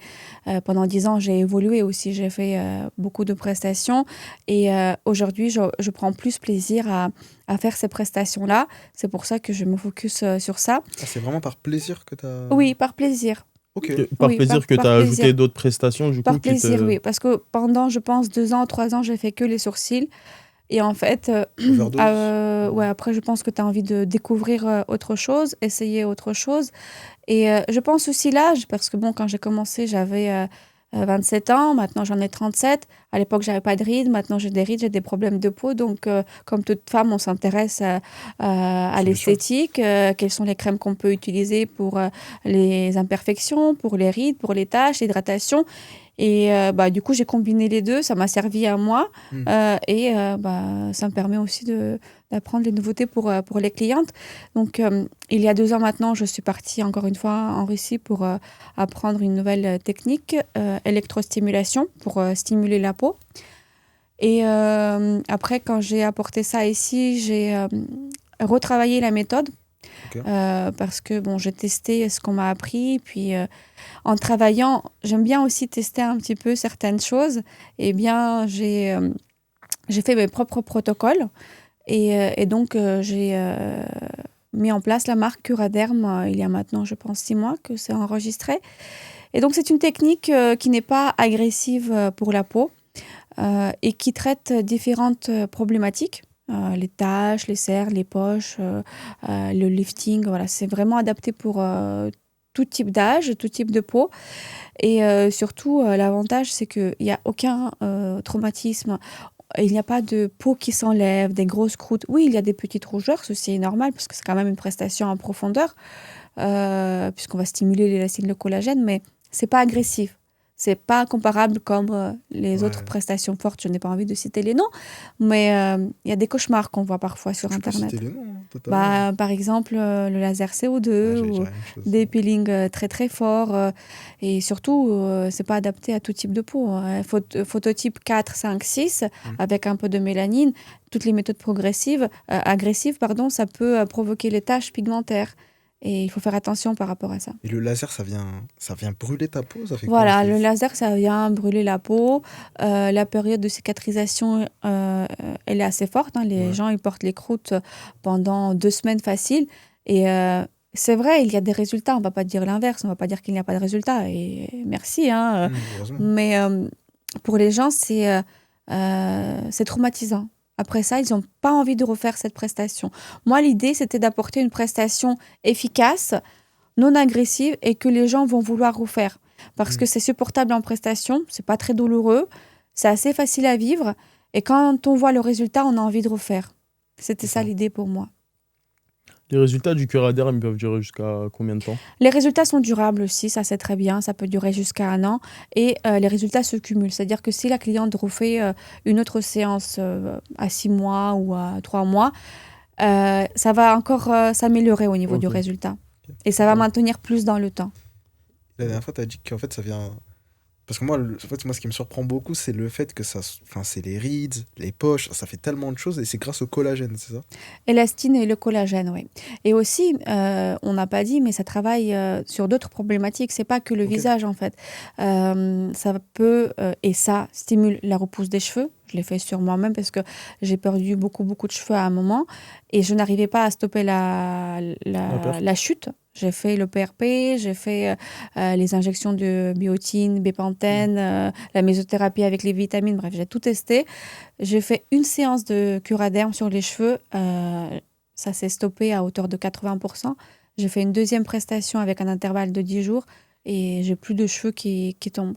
pendant 10 ans, j'ai évolué aussi. J'ai fait beaucoup de prestations et aujourd'hui, je prends plus plaisir à faire ces prestations-là. C'est pour ça que je me focus sur ça. Ah, c'est vraiment par plaisir que t'as. Oui, par plaisir. Ok. Par Oui, plaisir que tu par as plaisir. ajouté d'autres prestations, du coup, Par qui plaisir, te... oui. Parce que pendant, je pense, 2 ans, 3 ans, j'ai fait que les sourcils. Et en fait, Overdose. ouais, après, je pense que tu as envie de découvrir autre chose, essayer autre chose. Et je pense aussi l'âge, parce que bon, quand j'ai commencé, j'avais 27 ans, maintenant j'en ai 37. À l'époque, j'avais pas de rides, maintenant j'ai des rides, j'ai des problèmes de peau. Donc, comme toute femme, on s'intéresse à Solution. l'esthétique, quelles sont les crèmes qu'on peut utiliser pour les imperfections, pour les rides, pour les taches, l'hydratation. Et bah, du coup, j'ai combiné les deux, ça m'a servi à moi Hmm. et bah, ça me permet aussi d'apprendre les nouveautés pour les clientes. Donc, il y a 2 ans maintenant, je suis partie encore une fois en Russie pour apprendre une nouvelle technique, électrostimulation, pour stimuler la peau. Et après, quand j'ai apporté ça ici, j'ai retravaillé la méthode Ok. parce que bon, j'ai testé ce qu'on m'a appris. Puis en travaillant, j'aime bien aussi tester un petit peu certaines choses. Eh bien, j'ai fait mes propres protocoles et donc j'ai mis en place la marque Curaderm il y a maintenant, je pense, 6 mois que c'est enregistré. Et donc, c'est une technique qui n'est pas agressive pour la peau et qui traite différentes problématiques. Les taches, les cernes, les poches, le lifting, voilà, c'est vraiment adapté pour tout type d'âge, tout type de peau. Et surtout, l'avantage, c'est qu'il n'y a aucun traumatisme. Il n'y a pas de peau qui s'enlève, des grosses croûtes. Oui, il y a des petites rougeurs, ceci est normal parce que c'est quand même une prestation en profondeur, puisqu'on va stimuler l'élastine, le collagène, mais c'est pas agressif. C'est pas comparable comme les autres Ouais. prestations fortes. Je n'ai pas envie de citer les noms, mais il y a des cauchemars qu'on voit parfois sur Tu peux citer Internet. les noms, hein, totalement. Bah, par exemple, le laser Ouais, CO2 j'allais dire ou la même chose. des peelings très très forts. Et surtout, c'est pas adapté à tout type de peau, hein. Phototype 4, 5, 6, Hmm. avec un peu de mélanine, toutes les méthodes agressives, pardon, ça peut provoquer les taches pigmentaires. Et il faut faire attention par rapport à ça. Et le laser, ça vient brûler ta peau, ça fait quoi? Voilà, le laser, ça vient brûler la peau. La période de cicatrisation, elle est assez forte, hein. Les Ouais. gens, ils portent les croûtes pendant 2 semaines facile. Et c'est vrai, il y a des résultats. On ne va pas dire l'inverse. On ne va pas dire qu'il n'y a pas de résultats. Et merci, hein. Heureusement. Mais pour les gens, c'est traumatisant. Après ça, ils n'ont pas envie de refaire cette prestation. Moi, l'idée, c'était d'apporter une prestation efficace, non agressive et que les gens vont vouloir refaire. Parce Hmm. que c'est supportable en prestation, c'est pas très douloureux, c'est assez facile à vivre. Et quand on voit le résultat, on a envie de refaire. C'était C'est ça ça. l'idée pour moi. Les résultats du Curaderm, ils peuvent durer jusqu'à combien de temps? Les résultats sont durables aussi, ça c'est très bien, ça peut durer jusqu'à 1 an. Et les résultats se cumulent, c'est-à-dire que si la cliente refait une autre séance à 6 mois ou à 3 mois, ça va encore s'améliorer au niveau du Ok. résultat. Et ça va Ouais. maintenir plus dans le temps. La dernière fois, tu as dit qu'en fait, ça vient. Parce que moi, moi, ce qui me surprend beaucoup, c'est le fait que ça. Enfin, c'est les rides, les poches, ça fait tellement de choses et c'est grâce au collagène, c'est ça? Élastine et le collagène, oui. Et aussi, on n'a pas dit, mais ça travaille sur d'autres problématiques. C'est pas que le Ok. visage, en fait. Ça peut, et ça stimule la repousse des cheveux. Je l'ai fait sur moi-même parce que j'ai perdu beaucoup, beaucoup de cheveux à un moment et je n'arrivais pas à stopper La perte? la chute. J'ai fait le PRP, j'ai fait les injections de biotine, bépantène, la mésothérapie avec les vitamines. Bref, j'ai tout testé. J'ai fait une séance de Curaderm sur les cheveux. Ça s'est stoppé à hauteur de 80%. J'ai fait une deuxième prestation avec un intervalle de 10 jours et j'ai plus de cheveux qui tombent.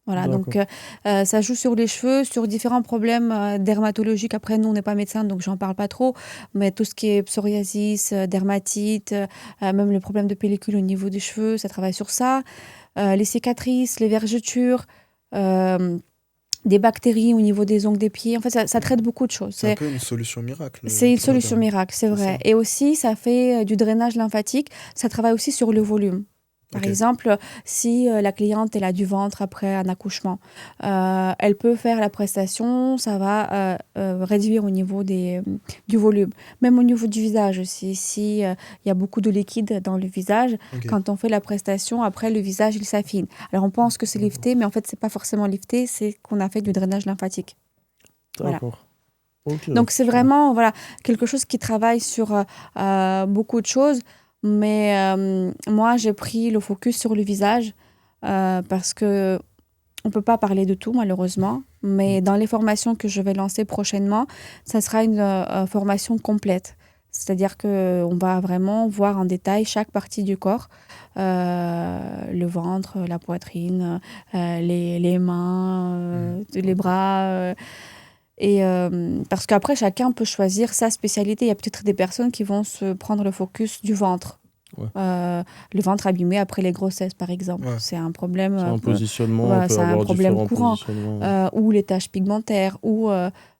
Voilà, donc D'accord. ça joue sur les cheveux, sur différents problèmes dermatologiques. Après, nous, on n'est pas médecin, donc j'en parle pas trop. Mais tout ce qui est psoriasis, dermatite, même le problème de pellicule au niveau des cheveux, ça travaille sur ça. Les cicatrices, les vergetures, euh, des bactéries au niveau des ongles des pieds. En fait, ça traite beaucoup de choses. C'est un peu une solution miracle, C'est une solution Curaderm. miracle, c'est C'est vrai. ça. Et aussi, ça fait du drainage lymphatique. Ça travaille aussi sur le volume. Par Ok. exemple, si la cliente elle a du ventre après un accouchement, elle peut faire la prestation, ça va réduire au niveau du volume. Même au niveau du visage aussi, si il y a beaucoup de liquide dans le visage, Ok. quand on fait la prestation, après le visage il s'affine. Alors on pense que c'est lifté, mais en fait c'est pas forcément lifté, c'est qu'on a fait du drainage lymphatique. Voilà. D'accord. Ok. Donc c'est Stylé. vraiment voilà quelque chose qui travaille sur beaucoup de choses. Mais moi, j'ai pris le focus sur le visage parce que on peut pas parler de tout, malheureusement. Mais dans les formations que je vais lancer prochainement, ça sera une formation complète. C'est-à-dire qu'on va vraiment voir en détail chaque partie du corps, le ventre, la poitrine, les mains, les bras. Parce qu'après, chacun peut choisir sa spécialité. Il y a peut-être des personnes qui vont se prendre le focus du ventre. Ouais. Le ventre abîmé après les grossesses, par exemple. Ouais. C'est un problème. C'est un positionnement, voilà, on peut c'est un avoir problème différents courant. positionnements. Ou les taches pigmentaires, ou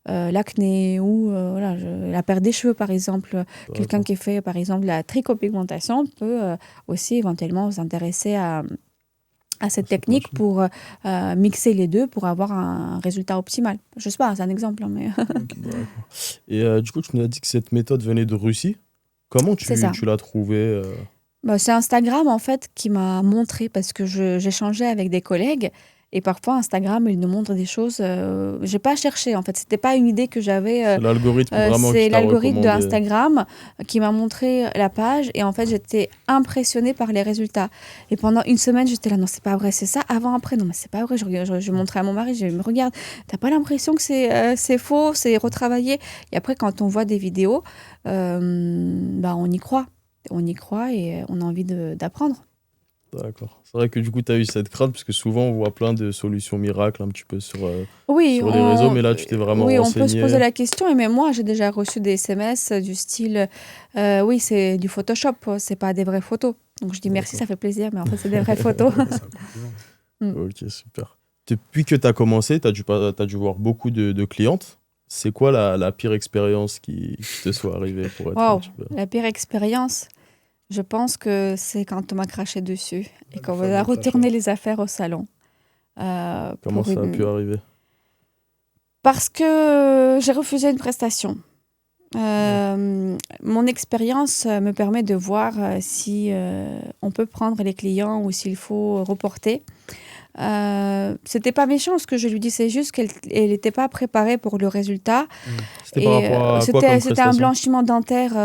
l'acné, ou voilà, la perte des cheveux, par exemple. Quelqu'un qui fait, par exemple, la trichopigmentation peut aussi éventuellement s'intéresser à cette technique pour mixer les deux pour avoir un résultat optimal. Je sais pas, c'est un exemple, hein, mais D'accord. Et du coup, tu nous as dit que cette méthode venait de Russie. Comment c'est ça. tu l'as trouvée Bah, c'est Instagram, en fait, qui m'a montré, parce que j'échangeais avec des collègues, et parfois, Instagram, il nous montre des choses... j'ai pas cherché, en fait. C'était pas une idée que j'avais... C'est l'algorithme vraiment c'est qui t'a l'algorithme de recommandé. Instagram qui m'a montré la page, et en fait, j'étais impressionnée par les résultats. Et pendant une semaine, j'étais là, non, c'est pas vrai, c'est ça, avant, après, non, mais c'est pas vrai. Je montrais à mon mari, je me regarde, t'as pas l'impression que c'est faux, c'est retravaillé. Et après, quand on voit des vidéos, bah, on y croit. On y croit et on a envie d'apprendre. D'accord. C'est vrai que du coup, tu as eu cette crainte, parce que souvent, on voit plein de solutions miracles un petit peu Oui, sur les réseaux, mais là, tu t'es vraiment oui, on peut se poser renseigné. la question. Et même moi, j'ai déjà reçu des SMS du style oui, c'est du Photoshop, c'est pas des vraies photos. Donc je dis merci, D'accord. ça fait plaisir, mais en fait, c'est des vraies photos. Ouais, c'est un compliment. Ok, super. Depuis que tu as commencé, tu as dû voir beaucoup de clientes. C'est quoi la pire expérience qui te soit arrivée pour être un Waouh, petit peu... la pire expérience, je pense que c'est quand on m'a craché dessus et Le qu'on fameux a retourné crachat. les affaires au salon. Comment ça a pu arriver? Parce que j'ai refusé une prestation. Ouais. Mon expérience me permet de voir si on peut prendre les clients ou s'il faut reporter. C'était pas méchant ce que je lui dis, c'est juste qu'elle n'était pas préparée pour le résultat. C'était par Et rapport à quoi comme c'était un prestation? blanchiment dentaire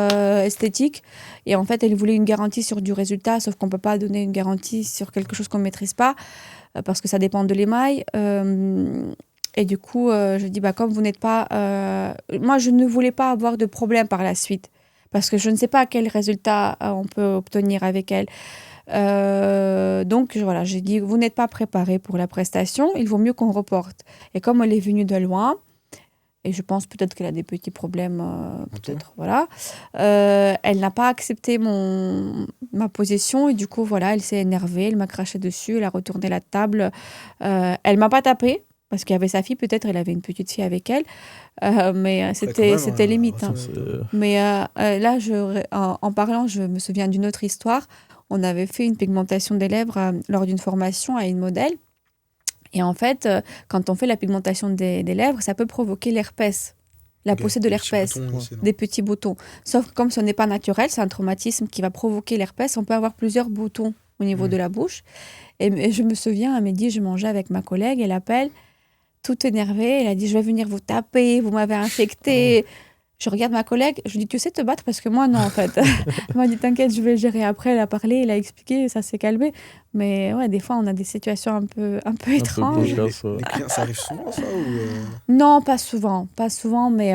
esthétique. Et en fait, elle voulait une garantie sur du résultat, sauf qu'on peut pas donner une garantie sur quelque chose qu'on ne maîtrise pas, parce que ça dépend de l'émail. Et du coup, je dis, bah, comme vous n'êtes pas... moi, je ne voulais pas avoir de problème par la suite, parce que je ne sais pas quel résultat on peut obtenir avec elle. Donc, voilà, j'ai dit, vous n'êtes pas préparé pour la prestation, il vaut mieux qu'on reporte. Et comme elle est venue de loin, et je pense peut-être qu'elle a des petits problèmes, peut-être, voilà, elle n'a pas accepté ma position, et du coup, voilà, elle s'est énervée, elle m'a craché dessus, elle a retourné la table. Elle m'a pas tapée, parce qu'il y avait sa fille, peut-être, elle avait une petite fille avec elle, mais Après, quand même, c'était limite, hein. C'est- Mais là, en parlant, je me souviens d'une autre histoire. On avait fait une pigmentation des lèvres lors d'une formation à une modèle. Et en fait, quand on fait la pigmentation des lèvres, ça peut provoquer l'herpès, la poussée de Des petits l'herpès, boutons ici, non? des petits boutons. Sauf que comme ce n'est pas naturel, c'est un traumatisme qui va provoquer l'herpès, on peut avoir plusieurs boutons au niveau de la bouche. Et je me souviens, à midi, je mangeais avec ma collègue, elle appelle, toute énervée, elle a dit, je vais venir vous taper, vous m'avez infecté. Je regarde ma collègue, je lui dis, tu sais te battre parce que moi, non, en fait. Elle m'a dit, t'inquiète, je vais gérer après. Elle a parlé, elle a expliqué, ça s'est calmé. Mais ouais, des fois, on a des situations un peu Un peu étranges. cocasse, ouais. Les clients, ça arrive souvent, ça ou Non, pas souvent, mais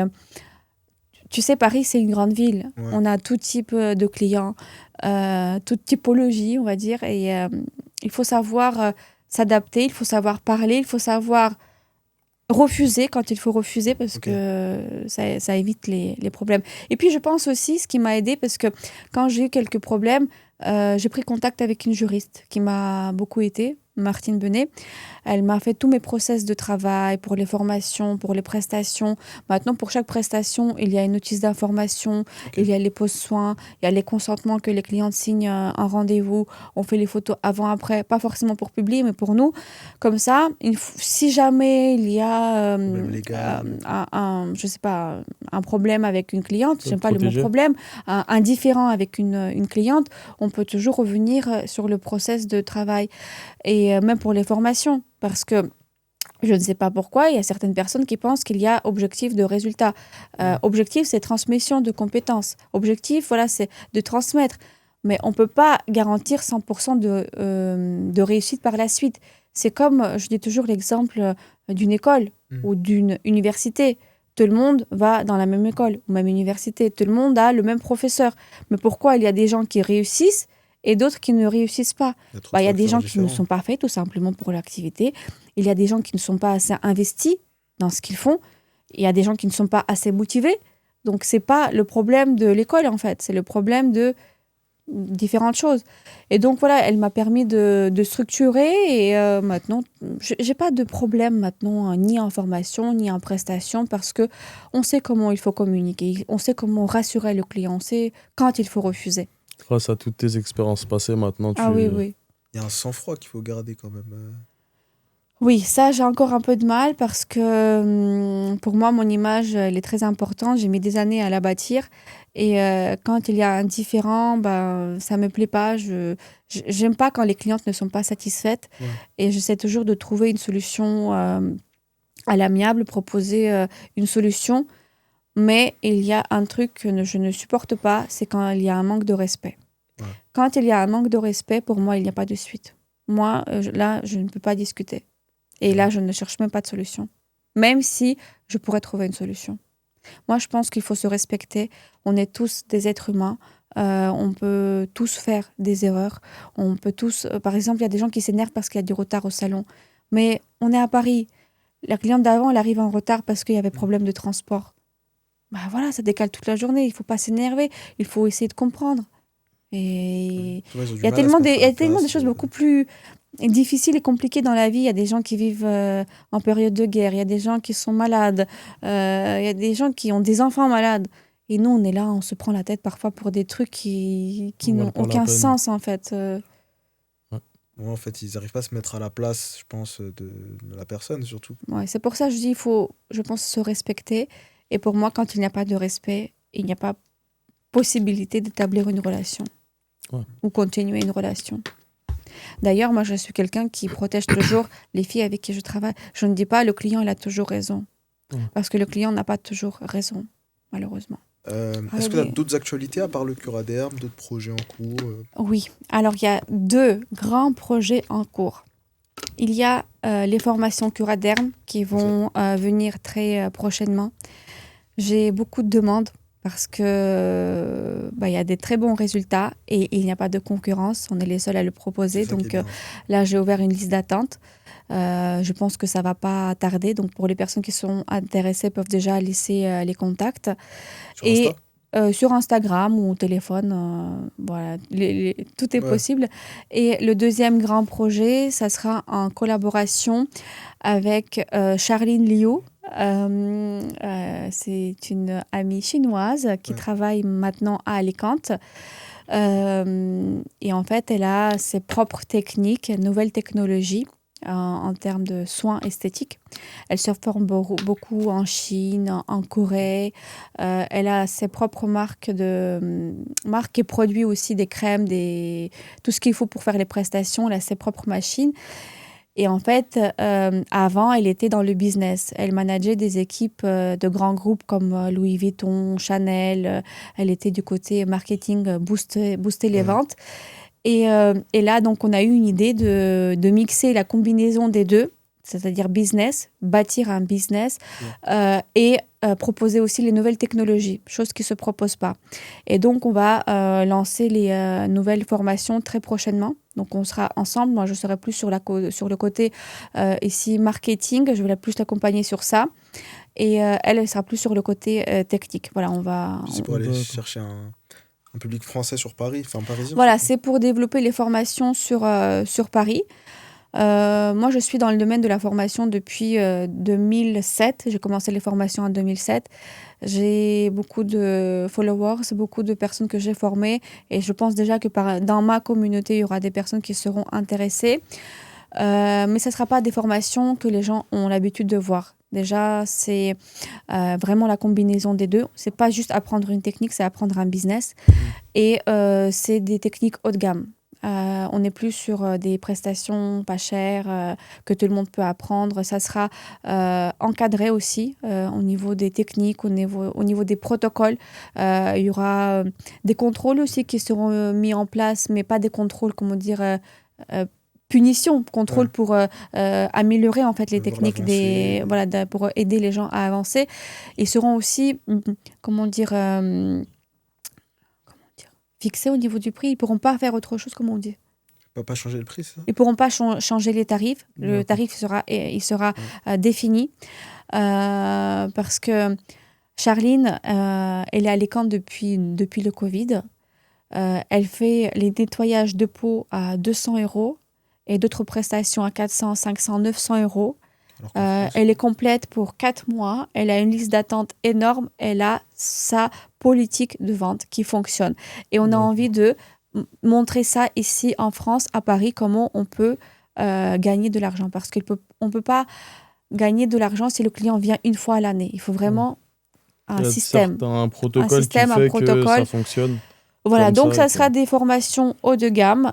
tu sais, Paris, c'est une grande ville. Ouais. On a tout type de clients, toute typologie, on va dire. Et il faut savoir s'adapter, il faut savoir parler, il faut savoir refuser quand il faut refuser parce Ok. que ça évite les problèmes. Et puis, je pense aussi, ce qui m'a aidée, parce que quand j'ai eu quelques problèmes, j'ai pris contact avec une juriste qui m'a beaucoup aidée, Martine Benet. Elle m'a fait tous mes process de travail pour les formations, pour les prestations. Maintenant, pour chaque prestation, il y a une notice d'information, il y a les pose-soins, il y a les consentements que les clientes signent un rendez-vous. On fait les photos avant-après, pas forcément pour publier, mais pour nous. Comme ça, si jamais il y a Problème légal. je sais pas, un problème avec une cliente, Faut j'aime te pas le mot protéger. problème, un différend avec une cliente, on peut toujours revenir sur le process de travail. Et même pour les formations, parce que je ne sais pas pourquoi, il y a certaines personnes qui pensent qu'il y a objectif de résultat. Objectif, c'est transmission de compétences. Objectif, voilà, c'est de transmettre. mais on ne peut pas garantir 100% de réussite par la suite. C'est comme, je dis toujours l'exemple d'une école ou d'une université. Tout le monde va dans la même école ou même université. Tout le monde a le même professeur. Mais pourquoi il y a des gens qui réussissent et d'autres qui ne réussissent pas? Il y a des gens qui ne sont pas faits tout simplement pour l'activité. Il y a des gens qui ne sont pas assez investis dans ce qu'ils font. Il y a des gens qui ne sont pas assez motivés. Donc, ce n'est pas le problème de l'école, en fait. C'est le problème de différentes choses. Et donc, voilà, elle m'a permis de structurer. Et maintenant, je n'ai pas de problème maintenant, ni en formation, ni en prestation, parce qu'on sait comment il faut communiquer. On sait comment rassurer le client. On sait quand il faut refuser. Grâce à toutes tes expériences passées, maintenant, Ah oui, oui. Il y a un sang-froid qu'il faut garder quand même. Oui, ça, j'ai encore un peu de mal parce que pour moi, mon image, elle est très importante. J'ai mis des années à la bâtir. Et quand il y a un différent, ça ne me plaît pas. J'aime pas quand les clientes ne sont pas satisfaites. Ouais. Et j'essaie toujours de trouver une solution à l'amiable, proposer une solution. Mais il y a un truc que je ne supporte pas, c'est quand il y a un manque de respect. Ouais. Quand il y a un manque de respect, pour moi, il n'y a pas de suite. Moi, là, je ne peux pas discuter. Et là, je ne cherche même pas de solution. Même si je pourrais trouver une solution. Moi, je pense qu'il faut se respecter. On est tous des êtres humains. On peut tous faire des erreurs. On peut tous... par exemple, il y a des gens qui s'énervent parce qu'il y a du retard au salon. Mais on est à Paris. La cliente d'avant, elle arrive en retard parce qu'il y avait problème de transport. Voilà, ça décale toute la journée. Il ne faut pas s'énerver. Il faut essayer de comprendre. Et il y a tellement des choses beaucoup plus difficiles et compliquées dans la vie. Il y a des gens qui vivent en période de guerre. Il y a des gens qui sont malades. Il y a des gens qui ont des enfants malades. Et nous, on est là, on se prend la tête parfois pour des trucs qui n'ont aucun sens, en fait. En fait, ils n'arrivent pas à se mettre à la place, je pense, de la personne, surtout. Ouais, c'est pour ça que je dis, il faut, je pense, se respecter. Et pour moi, quand il n'y a pas de respect, il n'y a pas possibilité d'établir une relation ou continuer une relation. D'ailleurs, moi, je suis quelqu'un qui protège toujours les filles avec qui je travaille. Je ne dis pas le client, il a toujours raison. Parce que le client n'a pas toujours raison, malheureusement. Est-ce que tu as d'autres actualités à part le Cura d'Herbe, d'autres projets en cours Oui, alors il y a 2 grands projets en cours. Il y a les formations Cura d'Herbe qui vont venir très prochainement. J'ai beaucoup de demandes parce que y a des très bons résultats et il n'y a pas de concurrence. On est les seuls à le proposer. Donc là, j'ai ouvert une liste d'attente. Je pense que ça ne va pas tarder. Donc pour les personnes qui sont intéressées, peuvent déjà laisser les contacts. Sur Instagram ou au téléphone, voilà, tout est possible. Et le deuxième grand projet, ça sera en collaboration avec Charline Liu. C'est une amie chinoise qui travaille maintenant à Alicante. Et en fait, elle a ses propres techniques, nouvelles technologies en termes de soins esthétiques. Elle se forme beaucoup en Chine, en Corée. Elle a ses propres marques et produit aussi des crèmes, tout ce qu'il faut pour faire les prestations. Elle a ses propres machines. Et en fait, avant, elle était dans le business. Elle manageait des équipes de grands groupes comme Louis Vuitton, Chanel. Elle était du côté marketing, booster les ventes. Et là, donc, on a eu une idée de mixer la combinaison des deux, c'est-à-dire business, bâtir un business et proposer aussi les nouvelles technologies, chose qui ne se propose pas. Et donc, on va lancer les nouvelles formations très prochainement. Donc, on sera ensemble. Moi, je serai plus sur le côté ici marketing. Je vais plus l'accompagner sur ça. Et elle sera plus sur le côté technique. Voilà, on va... C'est pour aller chercher un public français sur Paris, enfin parisien. Voilà, c'est pour développer les formations sur Paris. Moi, je suis dans le domaine de la formation depuis 2007. J'ai commencé les formations en 2007. J'ai beaucoup de followers, beaucoup de personnes que j'ai formées. Et je pense déjà que dans ma communauté, il y aura des personnes qui seront intéressées. Mais ce ne sera pas des formations que les gens ont l'habitude de voir. Déjà, c'est vraiment la combinaison des deux. Ce n'est pas juste apprendre une technique, c'est apprendre un business. Et c'est des techniques haut de gamme. On n'est plus sur des prestations pas chères que tout le monde peut apprendre. Ça sera encadré aussi au niveau des techniques, au niveau des protocoles. Il y aura des contrôles aussi qui seront mis en place, mais pas des contrôles, comment dire, punition, contrôle pour améliorer en fait les techniques pour aider les gens à avancer. Ils seront aussi, comment dire, fixés au niveau du prix. Ils pourront pas faire autre chose, comme on dit. Pas changer le prix, c'est ça? Ils pourront pas changer les tarifs. Le tarif sera défini parce que Charline, elle est à Alicante depuis le Covid. Elle fait les nettoyages de peau à 200 € et d'autres prestations à 400, 500, 900 €. Elle est complète pour 4 mois. Elle a une liste d'attente énorme. Elle a sa politique de vente qui fonctionne. Et on a envie de montrer ça ici en France, à Paris, comment on peut gagner de l'argent. Parce qu'on ne peut pas gagner de l'argent si le client vient une fois à l'année. Il faut vraiment un système. Un protocole qui fait que ça fonctionne. Voilà, donc ça sera des formations haut de gamme,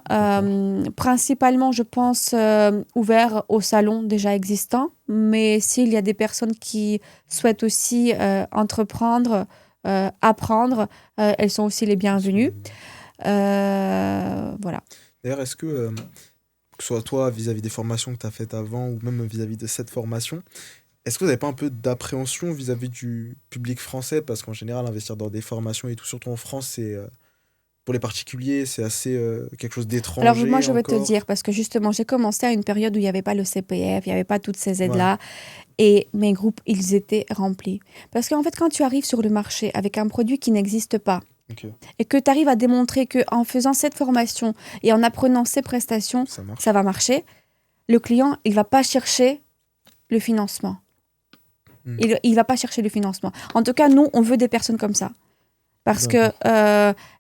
principalement, je pense, ouvertes aux salons déjà existants. Mais s'il y a des personnes qui souhaitent aussi entreprendre, apprendre, elles sont aussi les bienvenues. Voilà. D'ailleurs, est-ce que ce soit toi vis-à-vis des formations que tu as faites avant ou même vis-à-vis de cette formation, est-ce que vous n'avez pas un peu d'appréhension vis-à-vis du public français? Parce qu'en général, investir dans des formations et tout, surtout en France, c'est... pour les particuliers, c'est assez quelque chose d'étranger. Alors moi, je vais te dire, parce que justement, j'ai commencé à une période où il n'y avait pas le CPF, il n'y avait pas toutes ces aides-là, et mes groupes, ils étaient remplis. Parce qu'en fait, quand tu arrives sur le marché avec un produit qui n'existe pas, et que tu arrives à démontrer qu'en faisant cette formation et en apprenant ces prestations, ça va marcher, le client, il ne va pas chercher le financement. Il ne va pas chercher le financement. En tout cas, nous, on veut des personnes comme ça. Parce que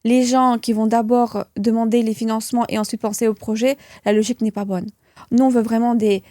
les gens qui vont d'abord demander les financements et ensuite penser au projet, la logique n'est pas bonne. Nous, on veut vraiment des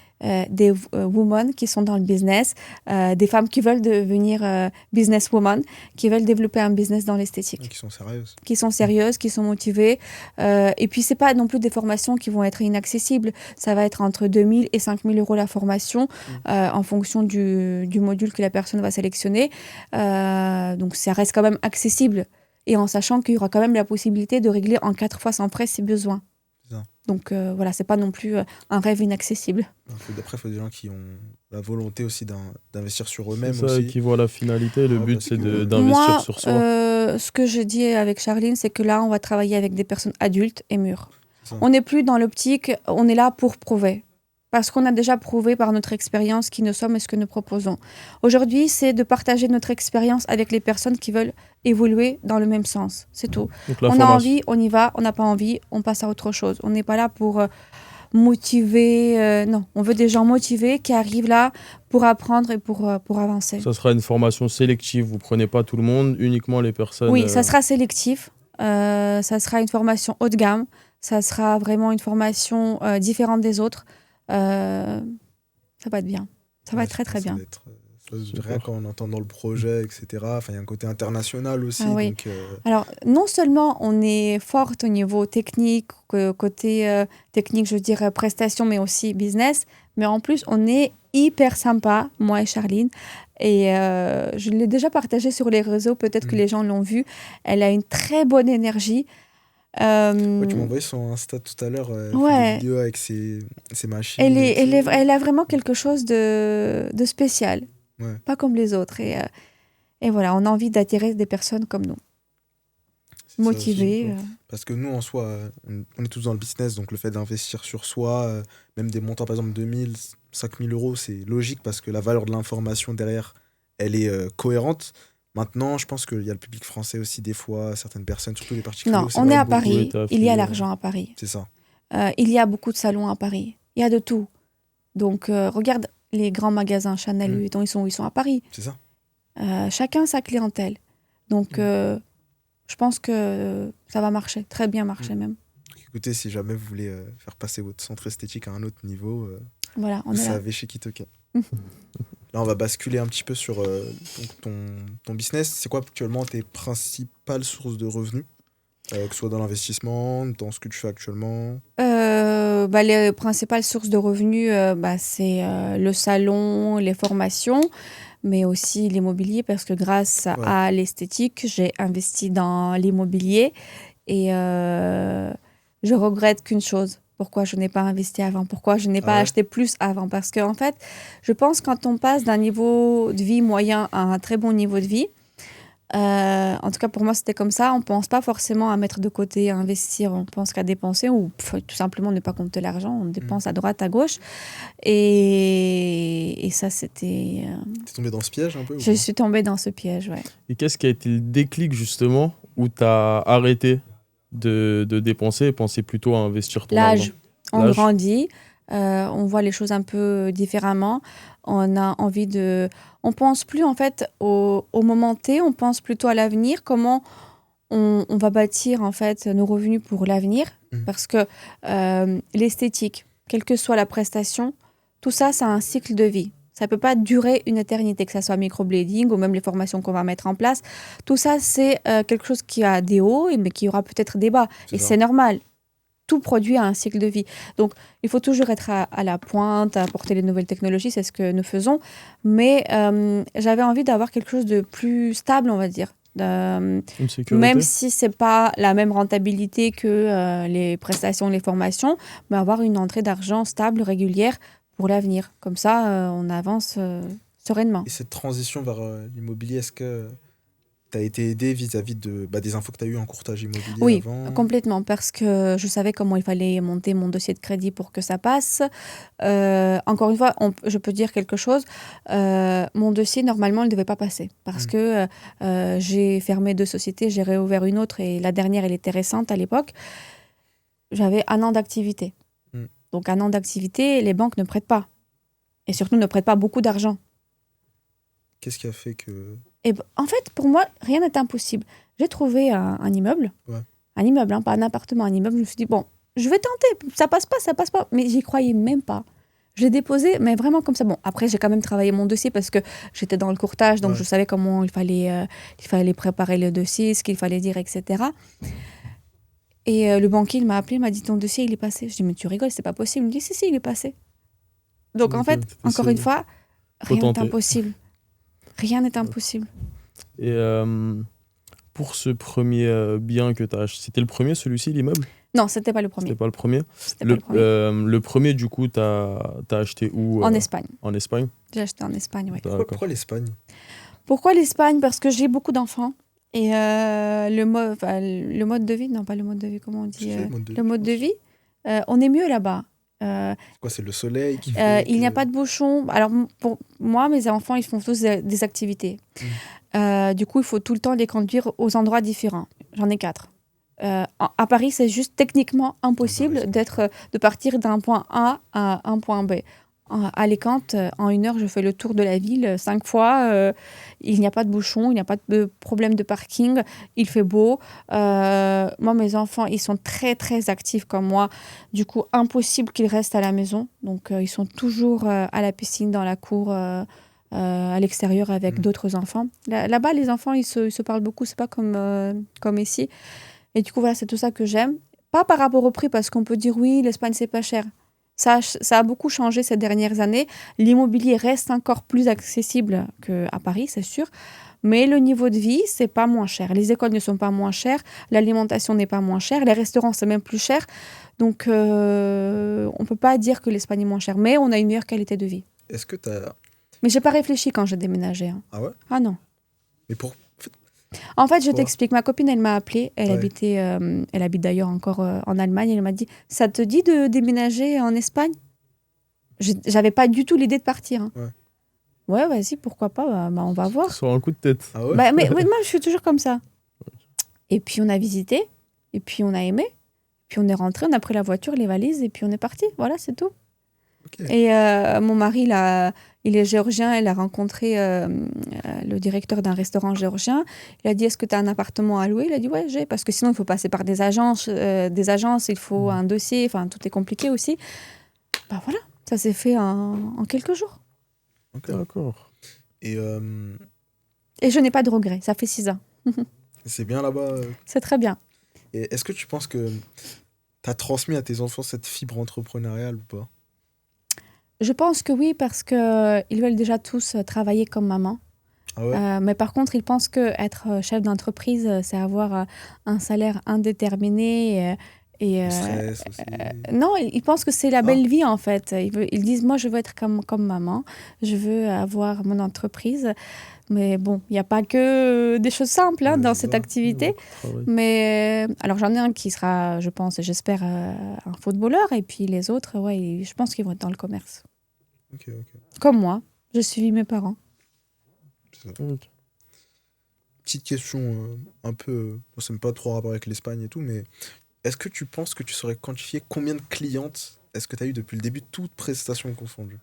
women qui sont dans le business, des femmes qui veulent devenir businesswomen, qui veulent développer un business dans l'esthétique. Qui sont sérieuses. Qui sont sérieuses, qui sont motivées. Et puis, ce n'est pas non plus des formations qui vont être inaccessibles. Ça va être entre 2 000 et 5 000 € la formation en fonction du module que la personne va sélectionner. Donc, ça reste quand même accessible. Et en sachant qu'il y aura quand même la possibilité de régler en 4 fois sans frais si besoin. Donc voilà, c'est pas non plus un rêve inaccessible. D'après, il faut des gens qui ont la volonté aussi d'investir sur eux-mêmes. C'est ça, qui voient la finalité. Le but, c'est d'investir sur soi. Ce que je dis avec Charline, c'est que là, on va travailler avec des personnes adultes et mûres. On n'est plus dans l'optique, on est là pour prouver. Parce qu'on a déjà prouvé par notre expérience qui nous sommes et ce que nous proposons. Aujourd'hui, c'est de partager notre expérience avec les personnes qui veulent évoluer dans le même sens. C'est tout. On a envie, on y va. On n'a pas envie, on passe à autre chose. On n'est pas là pour motiver. Non, on veut des gens motivés qui arrivent là pour apprendre et pour avancer. Ça sera une formation sélective. Vous ne prenez pas tout le monde, uniquement les personnes... Oui, ça sera sélectif. Ça sera une formation haut de gamme. Ça sera vraiment une formation différente des autres. Ça va être bien. Ça va être très, très bien. Rien qu'en entendant le projet, etc. Enfin, il y a un côté international aussi. Ah oui. Donc, Alors, non seulement on est forte au niveau technique, côté technique, je dirais prestation, mais aussi business, mais en plus, on est hyper sympa, moi et Charline. Et je l'ai déjà partagé sur les réseaux, peut-être que les gens l'ont vu. Elle a une très bonne énergie. Tu m'as envoyé son Insta tout à l'heure, une vidéo avec ses machines. Elle a vraiment quelque chose de spécial, pas comme les autres. Et voilà, on a envie d'attirer des personnes comme nous, motivées. Parce que nous, en soi, on est tous dans le business, donc le fait d'investir sur soi, même des montants, par exemple 2 000, 5 000 €, c'est logique parce que la valeur de l'information derrière, elle est cohérente. Maintenant, je pense qu'il y a le public français aussi, des fois, certaines personnes, surtout les particuliers. Non, on est à Paris, il y a l'argent à Paris. C'est ça. Il y a beaucoup de salons à Paris, il y a de tout. Donc, regarde les grands magasins Chanel, Louis Vuitton, ils sont à Paris. C'est ça. Chacun sa clientèle. Donc, je pense que ça va marcher, très bien marcher même. Écoutez, si jamais vous voulez faire passer votre centre esthétique à un autre niveau, voilà, vous savez chez qui toquer. Là, on va basculer un petit peu sur ton business. C'est quoi actuellement tes principales sources de revenus? Que ce soit dans l'investissement, dans ce que tu fais actuellement. Les principales sources de revenus, c'est le salon, les formations, mais aussi l'immobilier, parce que grâce Ouais. à l'esthétique, j'ai investi dans l'immobilier et je regrette qu'une chose. Pourquoi je n'ai pas investi avant? Pourquoi je n'ai Ah pas ouais? acheté plus avant? Parce que, en fait, je pense quand on passe d'un niveau de vie moyen à un très bon niveau de vie, en tout cas, pour moi, c'était comme ça. On ne pense pas forcément à mettre de côté, à investir. On pense qu'à dépenser ou tout simplement ne pas compter l'argent. On dépense à droite, à gauche. Et ça, c'était... T'es tombé dans ce piège un peu ou Je pas? suis tombée dans ce piège, ouais. Et qu'est-ce qui a été le déclic justement où tu as arrêté de dépenser et pensé plutôt à investir ton argent? L'âge, on L'âge? grandit, on voit les choses un peu différemment. On a envie de... On pense plus, en fait, au moment T. On pense plutôt à l'avenir. Comment on va bâtir, en fait, nos revenus pour l'avenir. Mhm. Parce que l'esthétique, quelle que soit la prestation, tout ça, ça a un cycle de vie. Ça ne peut pas durer une éternité, que ce soit microblading ou même les formations qu'on va mettre en place. Tout ça, c'est quelque chose qui a des hauts, mais qui aura peut-être des bas. C'est Et ça. c'est normal. Tout produit a un cycle de vie. Donc, il faut toujours être à la pointe, apporter les nouvelles technologies, c'est ce que nous faisons. Mais j'avais envie d'avoir quelque chose de plus stable, on va dire. Une sécurité? Même si ce n'est pas la même rentabilité que les prestations, les formations, mais avoir une entrée d'argent stable, régulière pour l'avenir. Comme ça, on avance sereinement. Et cette transition vers l'immobilier, est-ce que tu as été aidé vis-à-vis des infos que tu as eues en courtage immobilier Oui, avant? complètement, parce que je savais comment il fallait monter mon dossier de crédit pour que ça passe. Encore une fois, je peux dire quelque chose. Mon dossier, normalement, il ne devait pas passer parce que j'ai fermé 2 sociétés, j'ai réouvert une autre et la dernière, elle était récente à l'époque. J'avais 1 an d'activité. Mm. Donc, 1 an d'activité, les banques ne prêtent pas. Et surtout, ne prêtent pas beaucoup d'argent. Qu'est-ce qui a fait que... Et en fait, pour moi, rien n'est impossible. J'ai trouvé un immeuble, Ouais. un immeuble, hein, pas un appartement, un immeuble. Je me suis dit, bon, je vais tenter, ça passe pas. Mais j'y croyais même pas. Je l'ai déposé, mais vraiment comme ça. Bon, après, j'ai quand même travaillé mon dossier parce que j'étais dans le courtage, donc Ouais. je savais comment il fallait préparer le dossier, ce qu'il fallait dire, etc. Et le banquier, il m'a appelé, il m'a dit, ton dossier, il est passé. Je dis, mais tu rigoles, c'est pas possible. Il me dit, si, il est passé. Donc, en Ok, fait, t'étais encore sûr. une fois, Faut rien n'est tenter. impossible. Rien n'est impossible. Et pour ce premier bien que tu as acheté, c'était le premier celui-ci, l'immeuble? Non, c'était pas le premier. C'était pas le premier? C'était pas le premier. Le premier, du coup, t'as acheté où? En Espagne. En Espagne? J'ai acheté en Espagne, oui. D'accord. Pourquoi l'Espagne? Pourquoi l'Espagne? Parce que j'ai beaucoup d'enfants. Et le mode de vie, non pas le mode de vie, comment on dit C'est le mode de vie, le mode je de pense. vie, on est mieux là-bas. C'est quoi, c'est le soleil qui fait Il n'y a que- pas de bouchons. Alors, pour moi, mes enfants, ils font tous des activités. Du coup, il faut tout le temps les conduire aux endroits différents. J'en ai 4. À Paris, c'est juste techniquement impossible de partir d'un point A à un point B. À Alicante, en 1 heure, je fais le tour de la ville 5 fois. Il n'y a pas de bouchon, il n'y a pas de problème de parking. Il fait beau. Moi, mes enfants, ils sont très, très actifs comme moi. Du coup, impossible qu'ils restent à la maison. Donc, ils sont toujours à la piscine, dans la cour, à l'extérieur avec d'autres enfants. Là-bas, les enfants, ils se parlent beaucoup. C'est pas comme ici. Et du coup, voilà, c'est tout ça que j'aime. Pas par rapport au prix, parce qu'on peut dire oui, l'Espagne, c'est pas cher. Ça a beaucoup changé ces dernières années. L'immobilier reste encore plus accessible qu'à Paris, c'est sûr. Mais le niveau de vie, c'est pas moins cher. Les écoles ne sont pas moins chères. L'alimentation n'est pas moins chère. Les restaurants, c'est même plus cher. Donc, on peut pas dire que l'Espagne est moins chère. Mais on a une meilleure qualité de vie. Est-ce que t'as... Mais j'ai pas réfléchi quand j'ai déménagé. Hein. Ah ouais? Ah non. Mais pour... En fait, je Pourquoi? t'explique. Ma copine, elle m'a appelée. Elle habite d'ailleurs encore en Allemagne. Elle m'a dit, ça te dit de déménager en Espagne? J'avais pas du tout l'idée de partir. Hein. Ouais, vas-y, pourquoi pas, on va voir. Sur un coup de tête. Ah ouais? Mais moi, je suis toujours comme ça. Et puis, on a visité. Et puis, on a aimé. Puis, on est rentré. On a pris la voiture, les valises. Et puis, on est parti. Voilà, c'est tout. Ok. Et mon mari, il est géorgien. Il a rencontré le directeur d'un restaurant géorgien. Il a dit, est-ce que tu as un appartement à louer? Il a dit, ouais, j'ai. Parce que sinon, il faut passer par des agences. Il faut un dossier. Enfin, tout est compliqué aussi. Bah voilà, ça s'est fait en quelques jours. Ok. D'accord. Et Et je n'ai pas de regrets. Ça fait 6 ans. c'est bien là-bas C'est très bien. Et est-ce que tu penses que tu as transmis à tes enfants cette fibre entrepreneuriale ou pas? Je pense que oui, parce qu'ils veulent déjà tous travailler comme maman. Ah ouais? Mais par contre, ils pensent qu'être chef d'entreprise, c'est avoir un salaire indéterminé. Le stress aussi. Non, ils pensent que c'est la Ah, belle vie, en fait. Ils disent, moi, je veux être comme maman. Je veux avoir mon entreprise. Mais bon, il n'y a pas que des choses simples hein, ouais, dans c'est cette ça. Il y a activité. beaucoup de travail. Mais alors, j'en ai un qui sera, je pense, et j'espère, un footballeur. Et puis les autres, ouais, je pense qu'ils vont être dans le commerce. Ok, ok. Comme moi, je suis mes parents. C'est ça. Ok. Petite question un peu. Bon, ça n'a pas trop rapport avec l'Espagne et tout, mais est-ce que tu penses que tu saurais quantifier combien de clientes est-ce que tu as eu depuis le début, toutes prestations confondues?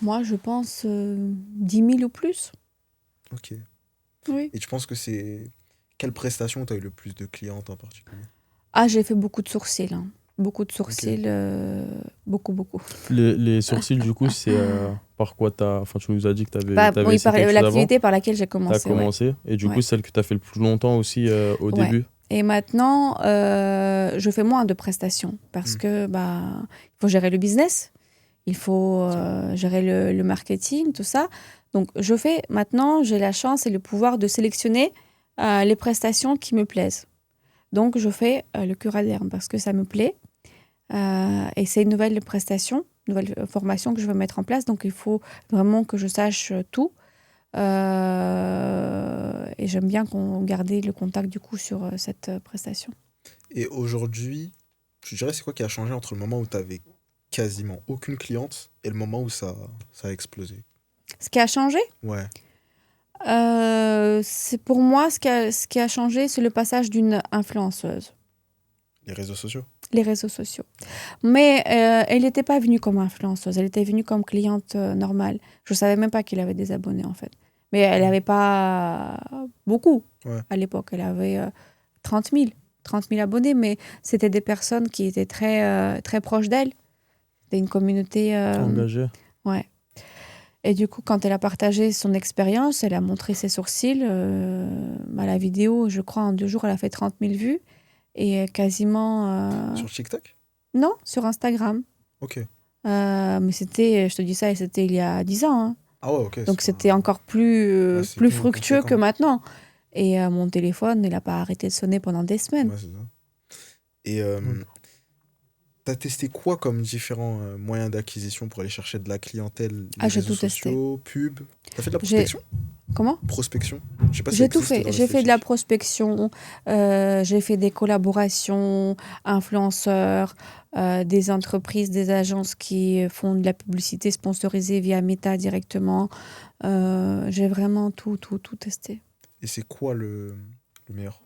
Moi, je pense 10 000 ou plus. Ok. Oui. Et tu penses que c'est. Quelle prestation tu as eu le plus de clientes en particulier? Ah, j'ai fait beaucoup de sourcils. Hein. Beaucoup de Ok. sourcils. Beaucoup, beaucoup. Les sourcils, du coup, c'est par quoi t'as. Enfin, tu nous as dit que t'avais Oui, essayé par quelque chose avant. l'activité par laquelle j'ai T'as commencé, ouais. commencé. Et du Ouais. coup, celle que t'as fait le plus longtemps aussi au Ouais. début. Et maintenant, je fais moins de prestations parce Mm. que il faut gérer le business, il faut gérer le marketing, tout ça. Donc, maintenant, j'ai la chance et le pouvoir de sélectionner les prestations qui me plaisent. Donc, je fais le curaderm parce que ça me plaît. Et c'est une nouvelle prestation, une nouvelle formation que je veux mettre en place. Donc, il faut vraiment que je sache tout. Et j'aime bien qu'on garde le contact du coup sur cette prestation. Et aujourd'hui, tu dirais c'est quoi qui a changé entre le moment où tu avais quasiment aucune cliente et le moment où ça a explosé? Ce qui a changé, Ouais, c'est pour moi ce qui a changé, c'est le passage d'une influenceuse, les réseaux sociaux. les réseaux sociaux. Mais elle n'était pas venue comme influenceuse, elle était venue comme cliente normale. Je ne savais même pas qu'elle avait des abonnés en fait. Mais elle n'avait pas beaucoup Ouais. à l'époque. Elle avait 30 000 abonnés, mais c'était des personnes qui étaient très proches d'elle. C'était une communauté. Engagé. Ouais. Et du coup, quand elle a partagé son expérience, elle a montré ses sourcils. La vidéo, je crois, en 2 jours, elle a fait 30 000 vues. Et quasiment. Sur TikTok? Non, sur Instagram. Ok. Mais je te dis ça, et c'était il y a 10 ans. Hein. Ah ouais, ok. Donc c'est c'était pas- encore plus, Ouais, c'est plus plus fructueux que conséquent. maintenant. Et mon téléphone, il n'a pas arrêté de sonner pendant des semaines. Ouais, c'est ça. Et Ok. t'as testé quoi comme différents moyens d'acquisition pour aller chercher de la clientèle, les Ah, j'ai réseaux tout testé. sociaux, pub? T'as fait de la J'ai... prospection? Comment? Prospection? Je sais pas si ça J'ai tout existe fait. dans J'ai fait de la l'esthétique. prospection, j'ai fait des collaborations, influenceurs, des entreprises, des agences qui font de la publicité sponsorisée via Meta directement. J'ai vraiment tout testé. Et c'est quoi le meilleur?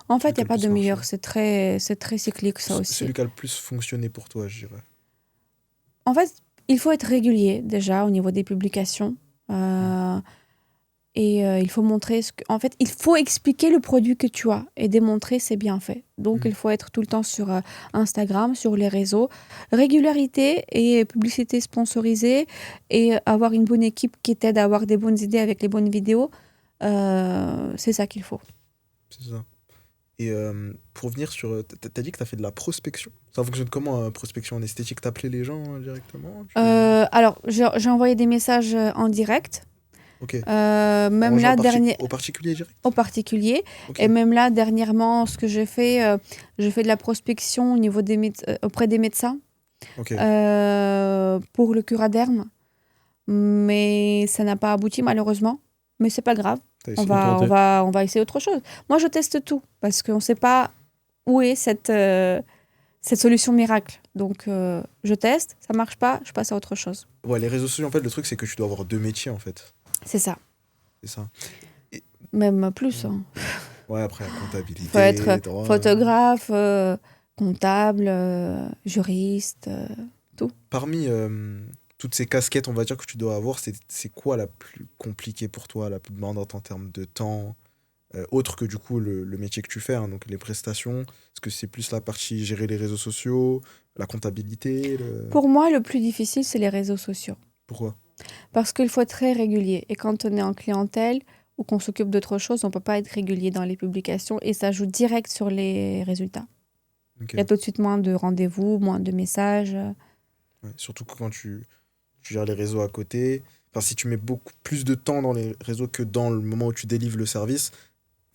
En fait, Celui il n'y qui a a le pas de plus marché? meilleur. C'est très cyclique, ça aussi. Celui qui a le plus fonctionné pour toi, je dirais. En fait, il faut être régulier déjà au niveau des publications. Et il faut montrer En fait, il faut expliquer le produit que tu as et démontrer ses bienfaits. Donc, il faut être tout le temps sur Instagram, sur les réseaux. Régularité et publicité sponsorisée et avoir une bonne équipe qui t'aide à avoir des bonnes idées avec les bonnes vidéos. C'est ça qu'il faut. C'est ça. Et pour venir sur. T'as dit que t'as fait de la prospection. Ça fonctionne comment, prospection en esthétique? T'appelais les gens directement? Alors, j'ai envoyé des messages en direct. Ok. Même En là, au particulier direct? au particulier. Ok. Et même là, dernièrement, ce que j'ai fait de la prospection au niveau auprès des médecins Ok. pour le curaderm. Mais ça n'a pas abouti, malheureusement. Mais c'est pas grave. T'as On essayé. va essayer autre chose. Moi, je teste tout parce qu'on ne sait pas où est cette solution miracle. Donc, je teste, ça marche pas, je passe à autre chose. Ouais, les réseaux sociaux, en fait, le truc, c'est que tu dois avoir 2 métiers, en fait. C'est ça. C'est ça. Même plus. Hein. Ouais, après, Faut comptabilité, être droit. photographe, comptable, juriste, tout. Parmi toutes ces casquettes, on va dire, que tu dois avoir, c'est quoi la plus compliquée pour toi, la plus demandante en termes de temps, autre que du coup le métier que tu fais, hein, donc les prestations? Est-ce que c'est plus la partie gérer les réseaux sociaux, la comptabilité Pour moi, le plus difficile, c'est les réseaux sociaux. Pourquoi? Parce qu'il faut être très régulier. Et quand on est en clientèle, ou qu'on s'occupe d'autre chose, on ne peut pas être régulier dans les publications et ça joue direct sur les résultats. Ok. Il y a tout de suite moins de rendez-vous, moins de messages. Ouais, surtout que quand tu gères les réseaux à côté, enfin, si tu mets beaucoup plus de temps dans les réseaux que dans le moment où tu délivres le service,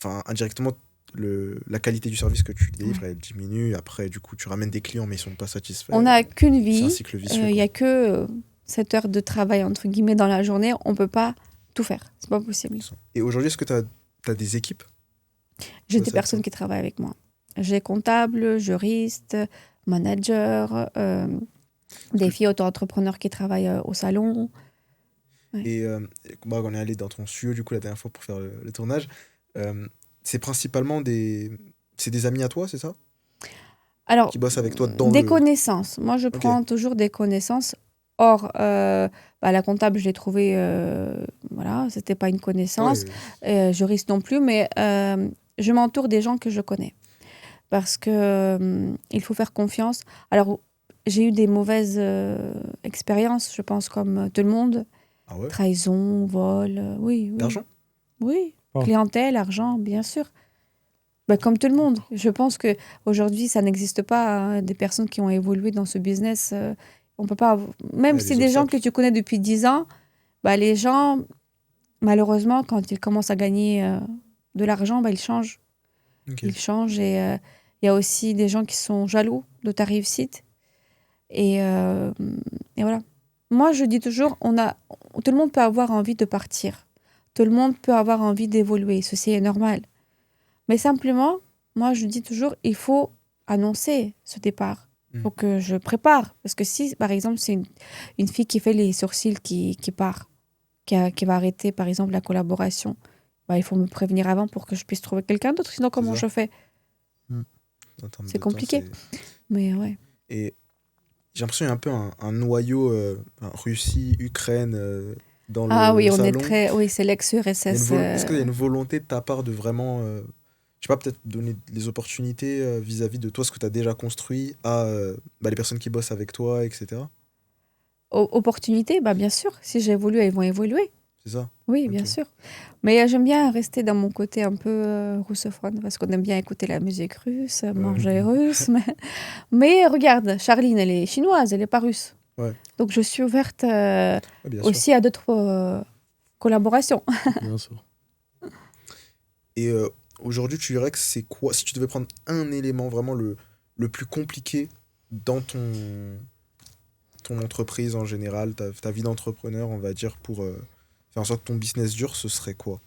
enfin, indirectement, la qualité du service que tu délivres, Ouais. elle diminue. Après, du coup, tu ramènes des clients, mais ils sont pas satisfaits. On n'a qu'une C'est un vie, cycle vicieux, il n'y quoi. a que 7 heures de travail, entre guillemets, dans la journée. On ne peut pas tout faire. C'est pas possible. Et aujourd'hui, est-ce que tu as des équipes? J'ai Ouais, des c'est personnes qui travaillent avec moi. J'ai comptable, juriste, manager, des filles auto-entrepreneurs qui travaillent au salon. Et bah, on est allé dans ton studio, du coup, la dernière fois pour faire le tournage. Euh, c'est principalement c'est des amis à toi, c'est ça? Alors, Qui bossent avec toi dans des le... connaissances. Moi, je Ok. prends toujours des connaissances. Or, la comptable, je l'ai trouvée, voilà, c'était pas une connaissance. Ouais, Juriste non plus, mais je m'entoure des gens que je connais. Parce que il faut faire confiance. Alors, j'ai eu des mauvaises expériences, je pense, comme tout le monde. ah ouais? Trahison, vol, oui, oui. D'argent? Oui, Ah. clientèle, argent, bien sûr. Bah, comme tout le monde. Je pense que aujourd'hui, ça n'existe pas, hein, des personnes qui ont évolué dans ce business. On peut pas. Même Ouais, si des des gens que obstacles. tu connais depuis 10 ans, bah, les gens, malheureusement, quand ils commencent à gagner de l'argent, bah, ils changent. Ok. Ils changent et il y a aussi des gens qui sont jaloux de ta réussite. Et, euh, et voilà. Moi, je dis toujours, tout le monde peut avoir envie de partir. Tout le monde peut avoir envie d'évoluer. Ceci est normal. Mais simplement, moi, je dis toujours, il faut annoncer ce départ. Il faut que je prépare. Parce que si, par exemple, c'est une fille qui fait les sourcils qui part, qui va arrêter, par exemple, la collaboration, bah, il faut me prévenir avant pour que je puisse trouver quelqu'un d'autre. Sinon, comment ça. je fais? En termes C'est de temps, compliqué. Mais ouais. Et j'ai l'impression qu'il y a un peu un noyau Russie, Ukraine dans Ah oui, le on est salon. très... Oui, c'est Il y a l'ex-URSS. Est-ce qu'il y a une volonté de ta part de vraiment, je sais pas, peut-être donner les opportunités vis-à-vis de toi, ce que tu as déjà construit, à bah, les personnes qui bossent avec toi, etc. Opportunité, bah, bien sûr. Si j'évolue, elles vont évoluer. C'est ça? Oui, Ok. bien sûr. Mais j'aime bien rester dans mon côté un peu russophone, parce qu'on aime bien écouter la musique russe, manger russe. Mais regarde, Charline, elle est chinoise, elle n'est pas russe. Ouais. Donc je suis ouverte Ouais, bien sûr. aussi à d'autres collaborations. Bien sûr. Et aujourd'hui, tu dirais que c'est quoi, si tu devais prendre un élément vraiment le plus compliqué dans ton entreprise en général, ta vie d'entrepreneur, on va dire, pour faire en sorte que ton business dure, ce serait quoi?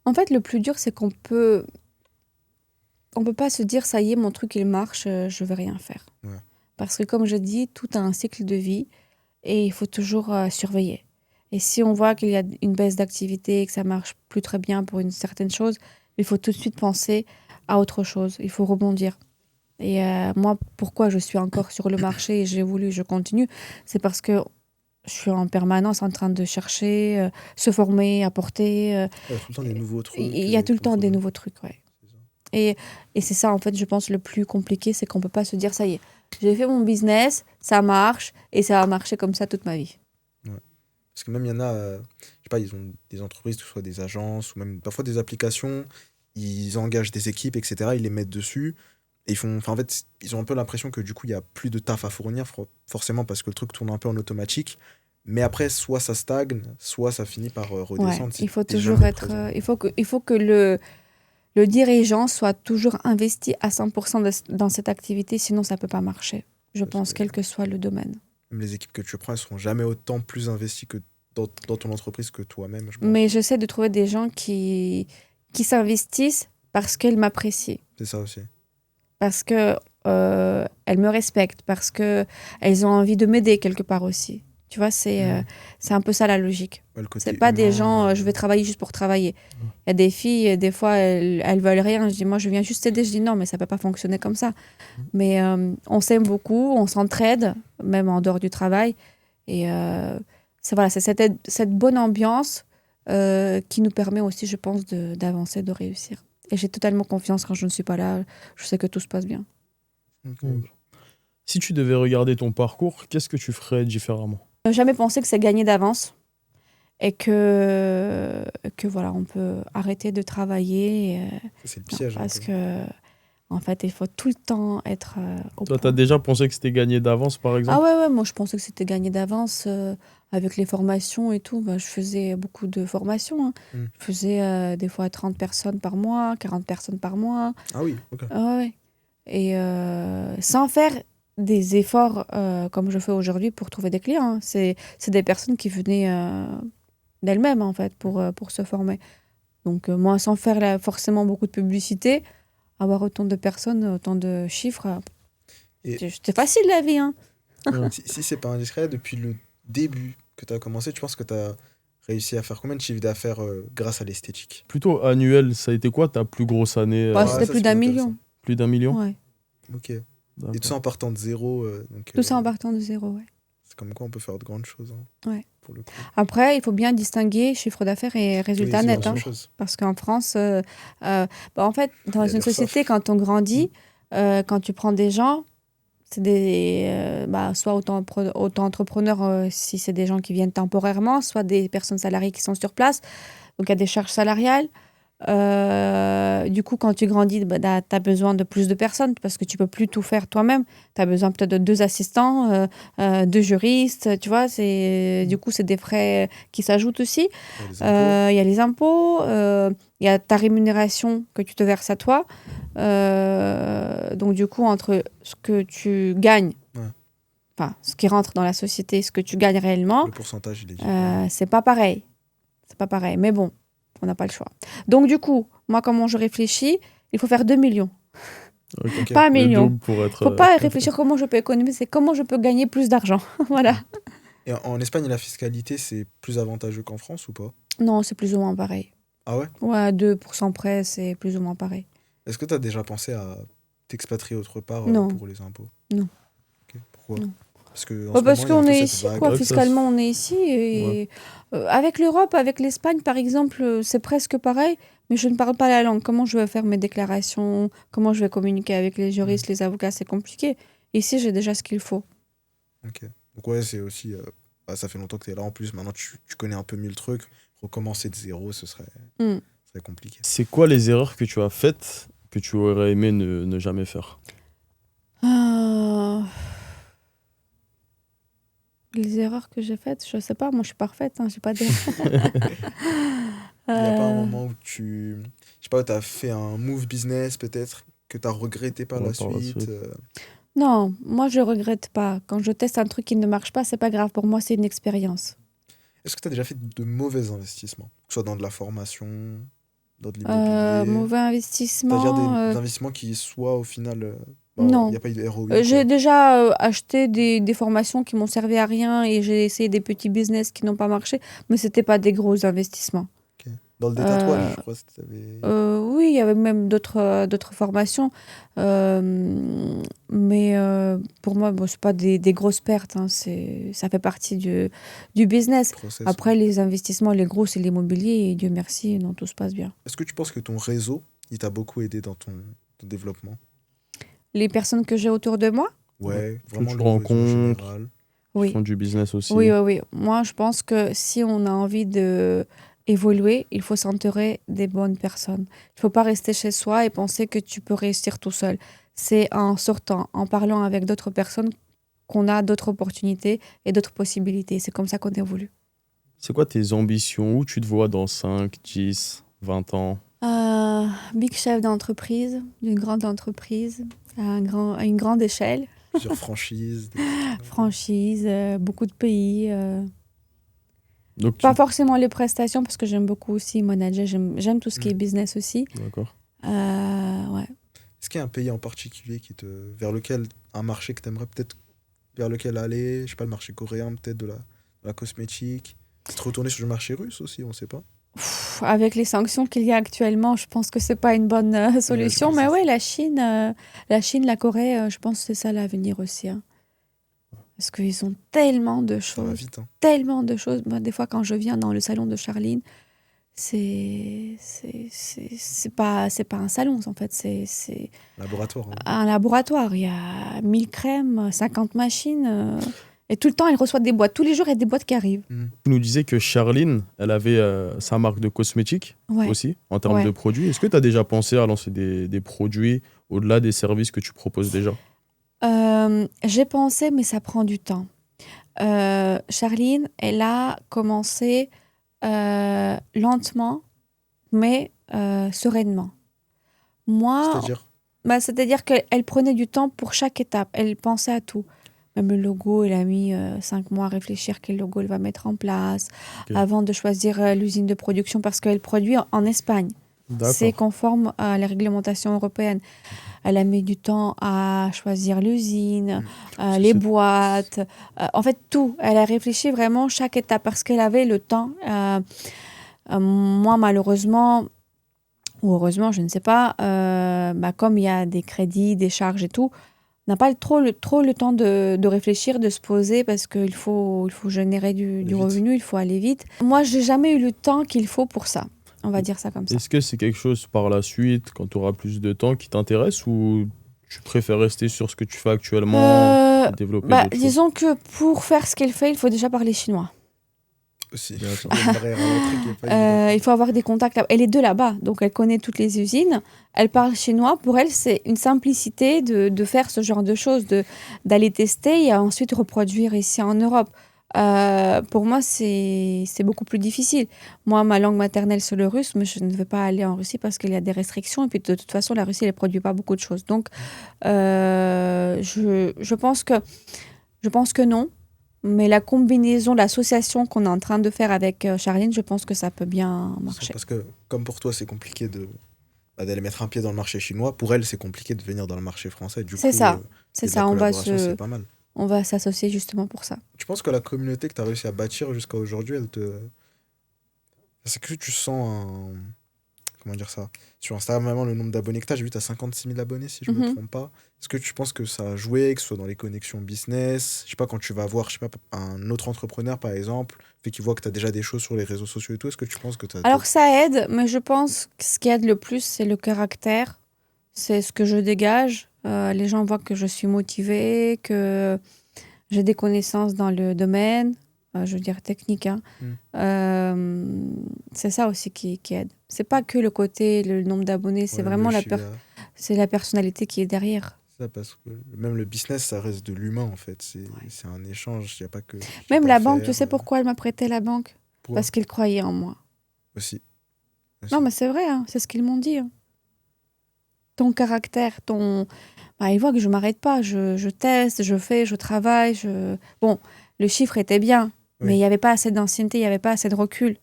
En fait, le plus dur, c'est on peut pas se dire, ça y est, mon truc, il marche, je vais rien faire. Ouais. Parce que comme je dis, tout a un cycle de vie et il faut toujours surveiller. Et si on voit qu'il y a une baisse d'activité et que ça marche plus très bien pour une certaine chose, il faut tout de suite penser à autre chose. Il faut rebondir. Et moi, pourquoi je suis encore sur le marché et je continue, c'est parce que je suis en permanence en train de chercher, se former, apporter. Ouais, tout le temps des nouveaux trucs. Il y a tout le qu'il temps faut- des nouveaux trucs, ouais. C'est ça. Et c'est ça, en fait, je pense, le plus compliqué, c'est qu'on peut pas se dire, ça y est, j'ai fait mon business, ça marche, et ça va marcher comme ça toute ma vie. Parce que même il y en a, je sais pas, ils ont des entreprises, que ce soit des agences ou même parfois des applications, ils engagent des équipes, etc. Ils les mettent dessus. Et ils font, enfin, en fait, ils ont un peu l'impression que du coup, il y a plus de taf à fournir, forcément parce que le truc tourne un peu en automatique. Mais après, soit ça stagne, soit ça finit par Ouais, redescendre. si il faut t'es toujours jamais être... présent. il faut que le dirigeant soit toujours investi à 100% dans cette activité, sinon ça peut pas marcher, je Parce pense, que quel que soit le domaine. même les équipes que tu prends, elles seront jamais autant plus investies que dans ton entreprise que toi-même, je pense. Mais j'essaie de trouver des gens qui s'investissent parce qu'ils m'apprécient, C'est ça aussi. parce que elles me respectent, parce que elles ont envie de m'aider quelque part aussi. Tu vois, c'est un peu ça la logique. Ouais, le côté C'est pas des humain, gens, je vais travailler juste pour travailler. Il y a des filles, des fois, elles veulent rien. Je dis, moi, je viens juste t'aider. Je dis, non, mais ça peut pas fonctionner comme ça. Mais on s'aime beaucoup, on s'entraide, même en dehors du travail. Et voilà, c'est cette bonne ambiance qui nous permet aussi, je pense, d'avancer, de réussir. Et j'ai totalement confiance quand je ne suis pas là. Je sais que tout se passe bien. Ok. Si tu devais regarder ton parcours, qu'est-ce que tu ferais différemment? Ne jamais penser que c'est gagné d'avance. et que voilà, on peut arrêter de travailler. C'est le piège. Parce un peu. que, en fait, il faut tout le temps être au Toi, point. t'as déjà pensé que c'était gagné d'avance, par Ah exemple? ouais, moi je pensais que c'était gagné d'avance avec les formations et tout. Je faisais beaucoup de formations, hein. Mm. Je faisais des fois 30 personnes par mois, 40 personnes par mois. Ah oui, ok. Ah ouais. Et sans faire des efforts comme je fais aujourd'hui pour trouver des clients, hein. C'est des personnes qui venaient d'elles-mêmes, en fait, pour se former. Donc moi, sans faire forcément beaucoup de publicité, avoir autant de personnes, autant de chiffres, Et- c'est facile la vie, hein. Si c'est pas indiscret, depuis le début que tu as commencé, tu penses que tu as réussi à faire combien de chiffre d'affaires grâce à l'esthétique? Plutôt annuel, ça a été quoi ta plus grosse année? Bah, Ouais, c'était ça, plus c'est d'un plus million. Plus d'1 million? Ouais. Ok. Et D'accord. tout ça en partant de zéro. Donc, Tout ça en partant de zéro, ouais. c'est comme quoi on peut faire de grandes choses. Hein, Ouais. pour le coup. Après, il faut bien distinguer chiffre d'affaires et Oui, résultat c'est net, la hein. même chose. Parce qu'en France, en fait, Il dans y a une l'URSSAF. société, quand on grandit, quand tu prends des gens, c'est soit auto-entrepreneurs si c'est des gens qui viennent temporairement, soit des personnes salariées qui sont sur place. Donc, il y a des charges salariales. Du coup, quand tu grandis, tu as besoin de plus de personnes parce que tu peux plus tout faire toi-même. Tu as besoin peut-être de 2 assistants, 2 juristes, tu vois. Du coup, c'est des frais qui s'ajoutent aussi. Il y a les impôts. Il y a les impôts, il y a ta rémunération que tu te verses à toi. Donc, du coup, entre ce que tu gagnes, Ouais. enfin, ce qui rentre dans la société, ce que tu gagnes réellement, Le pourcentage, il est différent. c'est pas pareil. C'est pas pareil. Mais bon, on n'a pas le choix. Donc, du coup, moi, comment je réfléchis? Il faut faire 2 millions. Ok. Pas un Le million. double pour être. Faut pas réfléchir comment je peux économiser, c'est comment je peux gagner plus d'argent. Voilà. Et en Espagne, la fiscalité, c'est plus avantageux qu'en France ou pas? Non, c'est plus ou moins pareil. Ah ouais? Ouais, à 2% près, c'est plus ou moins pareil. Est-ce que tu as déjà pensé à t'expatrier autre part Non. pour les impôts? Non. Ok. Pourquoi? Non. Parce que en Bah, ce parce moment, il y a un qu'on peu est cette ici, vague. quoi. Ouais, que ça Fiscalement, on est ici. Et avec l'Europe, avec l'Espagne, par exemple, c'est presque pareil. Mais je ne parle pas la langue. Comment je vais faire mes déclarations? Comment je vais communiquer avec les juristes, les avocats? C'est compliqué. Ici, j'ai déjà ce qu'il faut. Ok. Donc ouais, c'est aussi... ça fait longtemps que tu es là en plus. Maintenant, tu connais un peu mieux le truc. Recommencer de zéro, ce serait compliqué. C'est quoi les erreurs que tu as faites que tu aurais aimé ne jamais faire? Les erreurs que j'ai faites, je sais pas. Moi, je suis parfaite. Hein, j'ai pas d'erreurs. Il n'y a pas un moment où je sais pas, tu as fait un move business peut-être que tu as regretté par Ouais, la par la suite. suite. Non, moi, je regrette pas. Quand je teste un truc qui ne marche pas, c'est pas grave. Pour moi, c'est une expérience. Est-ce que tu as déjà fait de mauvais investissements? Que ce soit dans de la formation, dans de l'immobilier. Mauvais C'est-à-dire investissement. des investissements qui soient au final... il Non. n'y a pas eu de ROI. J'ai quoi. déjà acheté des formations qui m'ont servi à rien et j'ai essayé des petits business qui n'ont pas marché, mais c'était pas des gros investissements. Ok. Dans le tatouage, je crois que tu avais... Oui, il y avait même d'autres formations, mais pour moi, bon, c'est pas des grosses pertes, hein, ça fait partie du business. process. Après, les investissements, les gros, c'est l'immobilier et Dieu merci, non, tout se passe bien. Est-ce que tu penses que ton réseau, il t'a beaucoup aidé dans ton développement? Les personnes que j'ai autour de moi, Ouais, Que vraiment tu le réseau en rencontres. général. Qui oui. font du business aussi. Oui, oui, oui. Moi, je pense que si on a envie de évoluer, il faut s'entourer des bonnes personnes. Il ne faut pas rester chez soi et penser que tu peux réussir tout seul. C'est en sortant, en parlant avec d'autres personnes qu'on a d'autres opportunités et d'autres possibilités. C'est comme ça qu'on évolue. C'est quoi tes ambitions? Où tu te vois dans 5, 10, 20 ans? Big chef d'entreprise, d'une grande entreprise, à une grande échelle. Plusieurs franchises. Franchise, beaucoup de pays. Donc, Pas forcément les prestations, parce que j'aime beaucoup aussi manager. J'aime tout ce qui est business aussi. D'accord. Ouais. Est-ce qu'il y a un pays en particulier vers lequel, un marché que tu aimerais peut-être vers lequel aller? Je sais pas, le marché coréen, peut-être de la cosmétique. Peut-être retourner sur le marché russe aussi, on ne sait pas. Avec les sanctions qu'il y a actuellement, je pense que c'est pas une bonne solution. pense Mais que ouais, la Chine, la Corée, je pense que c'est ça l'avenir aussi. Hein. Parce qu'ils ont tellement de Ça va choses. vite. Hein. Tellement de choses. Moi, des fois, quand je viens dans le salon de Charline, c'est pas un salon, en fait. C'est Laboratoire. Hein. un laboratoire. Il y a 1000 crèmes, 50 machines. Et tout le temps, elle reçoit des boîtes. Tous les jours, il y a des boîtes qui arrivent. Tu nous disais que Charline, elle avait sa marque de cosmétiques Ouais. aussi, en termes Ouais. de produits. Est-ce que tu as déjà pensé à lancer des produits au-delà des services que tu proposes déjà? J'ai pensé, mais ça prend du temps. Charline, elle a commencé lentement, mais sereinement. Moi, C'est-à-dire, c'est-à-dire qu'elle prenait du temps pour chaque étape. Elle pensait à tout. Même le logo, elle a mis 5 mois à réfléchir quel logo elle va mettre en place Ok. avant de choisir l'usine de production parce qu'elle produit en Espagne. C'est D'accord. conforme à la réglementation européenne. Elle a mis du temps à choisir l'usine, les c'est- boîtes, en fait tout. Elle a réfléchi vraiment chaque étape parce qu'elle avait le temps. Moi, malheureusement, ou heureusement, je ne sais pas, comme il y a des crédits, des charges et tout, on n'a pas trop le temps de réfléchir, de se poser parce qu'il faut générer du vite. revenu, il faut aller vite. Moi, j'ai jamais eu le temps qu'il faut pour ça. On va dire ça comme ça. Est-ce que c'est quelque chose par la suite, quand tu auras plus de temps, qui t'intéresse ou tu préfères rester sur ce que tu fais actuellement et développer d'autres choses? Disons que pour faire ce qu'elle fait, il faut déjà parler chinois. Aussi. D'accord. Il y a une barrière à l'entrée qui est pas évidente. Il faut avoir des contacts. Elle est de là-bas, donc elle connaît toutes les usines. Elle parle chinois. Pour elle, c'est une simplicité de faire ce genre de choses, d'aller tester et ensuite reproduire ici en Europe. Pour moi, c'est beaucoup plus difficile. Moi, ma langue maternelle, c'est le russe, mais je ne veux pas aller en Russie parce qu'il y a des restrictions. Et puis, de toute façon, la Russie, elle ne produit pas beaucoup de choses. Donc, je pense que non. Mais la combinaison, l'association qu'on est en train de faire avec Charline, je pense que ça peut bien marcher. Parce que, comme pour toi, c'est compliqué d'aller mettre un pied dans le marché chinois, pour elle, c'est compliqué de venir dans le marché français. Du C'est coup, ça. C'est et de la ça, collaboration, c'est pas mal. on va s'associer justement pour ça. Tu penses que la communauté que tu as réussi à bâtir jusqu'à aujourd'hui, c'est que tu sens un... Comment dire ça? Sur Instagram, vraiment, le nombre d'abonnés que tu as, j'ai vu que tu as 56 000 abonnés, si je ne me Mhm. trompe pas. Est-ce que tu penses que ça a joué, que ce soit dans les connexions business? Je sais pas, quand tu vas voir, je sais pas, un autre entrepreneur, par exemple, fait qu'il voit que tu as déjà des choses sur les réseaux sociaux et tout, est-ce que tu penses que tu as... Alors ça aide, mais je pense que ce qui aide le plus, c'est le caractère. C'est ce que je dégage. Les gens voient que je suis motivée, que j'ai des connaissances dans le domaine, je veux dire technique, hein. C'est ça aussi qui aide. C'est pas que le côté, le nombre d'abonnés, c'est vraiment c'est la personnalité qui est derrière. Ça, parce que même le business, ça reste de l'humain, en fait. C'est un échange, il n'y a pas que... Même la banque, tu sais pourquoi elle m'a prêté la banque? Pourquoi Parce qu'ils croyaient en moi. Aussi. Non, mais c'est vrai, hein, c'est ce qu'ils m'ont dit, hein. Ton caractère, ils voient que je m'arrête pas. Je teste, je fais, je travaille. Bon, le chiffre était bien, Oui. mais il n'y avait pas assez d'ancienneté, il n'y avait pas assez de recul.